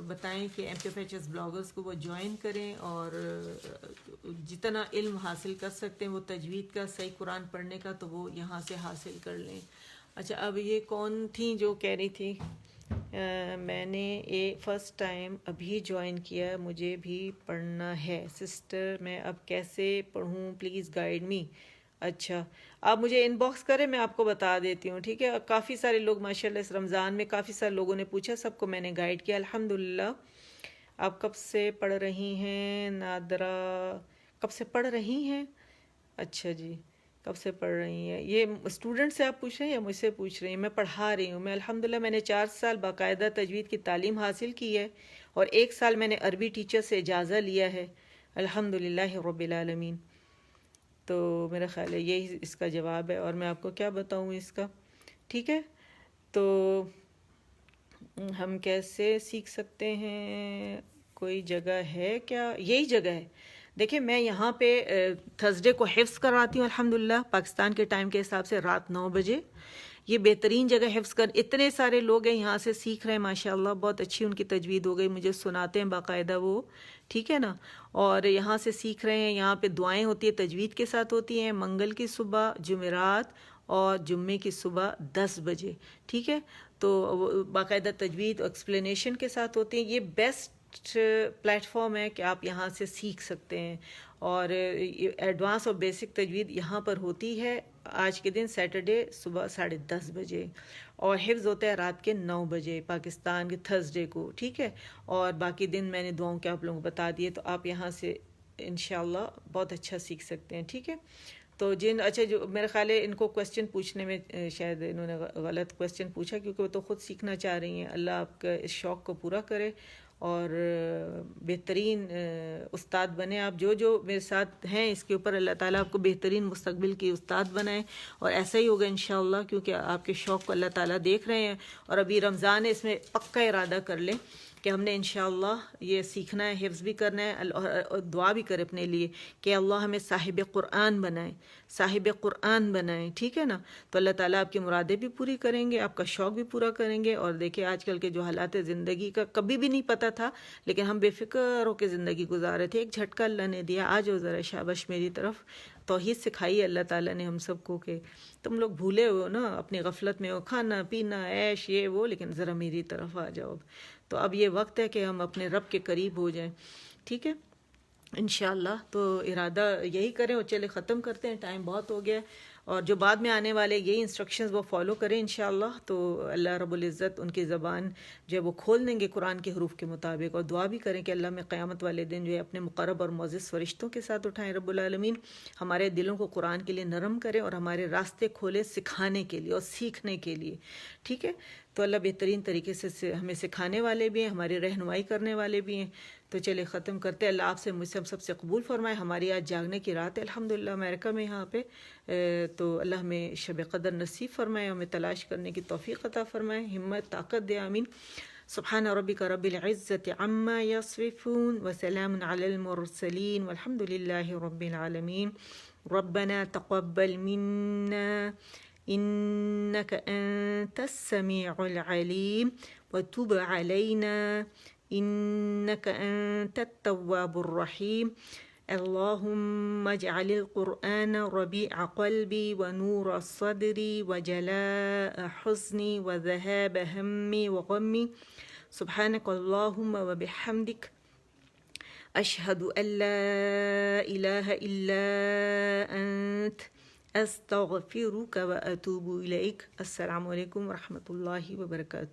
بتائیں کہ M P F H S bloggers کو وہ جوائن کریں اور جتنا علم حاصل کر سکتے ہیں وہ تجوید کا, صحیح قرآن پڑھنے کا, تو وہ یہاں سے حاصل کر لیں. اچھا اب یہ کون تھیں جو کہہ رہی تھی میں نے فرسٹ ٹائم ابھی جوائن کیا, مجھے بھی پڑھنا ہے سسٹر, میں اب کیسے پڑھوں, پلیز گائیڈ می. اچھا، آپ مجھے ان باکس کریں، میں آپ کو بتا دیتی ہوں، ٹھیک ہے؟ کافی سارے لوگ ماشاءاللہ اس رمضان میں کافی سارے لوگوں نے پوچھا، سب کو میں نے گائیڈ کیا الحمدللہ۔ آپ کب سے پڑھ رہی ہیں نادرا؟ کب سے پڑھ رہی ہیں؟ اچھا جی، کب سے پڑھ رہی ہیں؟ یہ اسٹوڈنٹ سے آپ پوچھ رہے ہیں یا مجھ سے پوچھ رہی ہیں؟ میں پڑھا رہی ہوں، میں الحمدللہ میں نے 4 سال باقاعدہ تجوید کی تعلیم حاصل کی ہے، اور 1 سال میں نے عربی ٹیچر سے اجازہ لیا ہے، الحمدللہ رب العالمین۔ تو میرا خیال ہے یہی اس کا جواب ہے، اور میں آپ کو کیا بتاؤں اس کا، ٹھیک ہے؟ تو ہم کیسے سیکھ سکتے ہیں؟ کوئی جگہ ہے کیا؟ یہی جگہ ہے، دیکھیں میں یہاں پہ تھرسڈے کو حفظ کرواتی ہوں الحمدللہ، پاکستان کے ٹائم کے حساب سے رات 9 بجے۔ یہ بہترین جگہ حفظ کر، اتنے سارے لوگ ہیں یہاں سے سیکھ رہے ہیں ماشاءاللہ، بہت اچھی ان کی تجوید ہو گئی، مجھے سناتے ہیں باقاعدہ وہ، ٹھیک ہے نا؟ اور یہاں سے سیکھ رہے ہیں، یہاں پہ دعائیں ہوتی ہیں تجوید کے ساتھ ہوتی ہیں، منگل کی صبح، جمعرات اور جمعے کی صبح 10 بجے، ٹھیک ہے؟ تو باقاعدہ تجوید ایکسپلینیشن کے ساتھ ہوتی ہیں۔ یہ بیسٹ پلیٹ فارم ہے کہ آپ یہاں سے سیکھ سکتے ہیں، اور ایڈوانس اور بیسک تجوید یہاں پر ہوتی ہے آج کے دن سیٹرڈے صبح 10:30 بجے، اور حفظ ہوتا ہے رات کے 9 بجے پاکستان کے تھرسڈے کو، ٹھیک ہے؟ اور باقی دن میں نے دعاؤں کے آپ لوگوں کو بتا دیے، تو آپ یہاں سے انشاءاللہ بہت اچھا سیکھ سکتے ہیں، ٹھیک ہے؟ تو اچھا، جو میرا خیال ہے ان کو کویسچن پوچھنے میں شاید انہوں نے غلط کویسچن پوچھا، کیونکہ وہ تو خود سیکھنا چاہ رہی ہیں۔ اللہ آپ کا اس شوق کو پورا کرے، اور بہترین استاد بنے آپ، جو میرے ساتھ ہیں اس کے اوپر اللہ تعالیٰ آپ کو بہترین مستقبل کی استاد بنائے، اور ایسا ہی ہوگا انشاءاللہ، کیونکہ آپ کے شوق کو اللہ تعالیٰ دیکھ رہے ہیں، اور ابھی رمضان ہے، اس میں پکا ارادہ کر لیں کہ ہم نے انشاءاللہ یہ سیکھنا ہے، حفظ بھی کرنا ہے، اور دعا بھی کرے اپنے لیے کہ اللہ ہمیں صاحب قرآن بنائے، صاحب قرآن بنائیں، ٹھیک ہے نا؟ تو اللہ تعالیٰ آپ کی مرادیں بھی پوری کریں گے، آپ کا شوق بھی پورا کریں گے۔ اور دیکھیں آج کل کے جو حالات زندگی کا کبھی بھی نہیں پتہ تھا، لیکن ہم بے فکر ہو کے زندگی گزار رہے تھے، ایک جھٹکا اللہ نے دیا، آ جاؤ ذرا شابش میری طرف، توحید سکھائی اللہ تعالیٰ نے ہم سب کو، کہ تم لوگ بھولے ہو نا اپنی غفلت میں ہو، کھانا پینا عیش یہ وہ، لیکن ذرا میری طرف آ جاؤ۔ تو اب یہ وقت ہے کہ ہم اپنے رب کے قریب ہو جائیں، ٹھیک ہے انشاءاللہ؟ تو ارادہ یہی کریں، اور چلے ختم کرتے ہیں، ٹائم بہت ہو گیا، اور جو بعد میں آنے والے یہی انسٹرکشنز وہ فالو کریں انشاءاللہ، تو اللہ رب العزت ان کی زبان جو ہے وہ کھول دیں گے قرآن کے حروف کے مطابق، اور دعا بھی کریں کہ اللہ میں قیامت والے دن جو ہے اپنے مقرب اور معزز فرشتوں کے ساتھ اٹھائیں رب العالمین، ہمارے دلوں کو قرآن کے لیے نرم کریں، اور ہمارے راستے کھولے سکھانے کے لیے اور سیکھنے کے لیے، ٹھیک ہے؟ تو اللہ بہترین طریقے سے ہمیں سکھانے والے بھی ہیں، ہماری رہنمائی کرنے والے بھی ہیں۔ تو چلے ختم کرتے، اللہ آپ سے، مجھ سے، ہم سب سے قبول فرمائے۔ ہماری آج جاگنے کی رات ہے الحمدللہ امریکہ میں یہاں پہ، تو اللہ ہمیں شب قدر نصیب فرمائے، ہمیں تلاش کرنے کی توفیق عطا فرمائے، ہمت طاقت دے، آمین۔ سبحان ربک رب العزت عما یصفون وسلام علی المرسلین والحمد للہ رب العالمین۔ ربنا تقبل منا انك انت السميع العليم وتب علينا انك انت التواب الرحيم اللهم اجعل القرآن ربيع قلبي ونور صدري وجلاء حزني وذهاب همي وغمي سبحانك اللهم وبحمدك أشهد أن لا إله إلا أنت أستغفرك وأتوب إليك۔ السلام علیکم ورحمۃ اللہ وبرکاتہ۔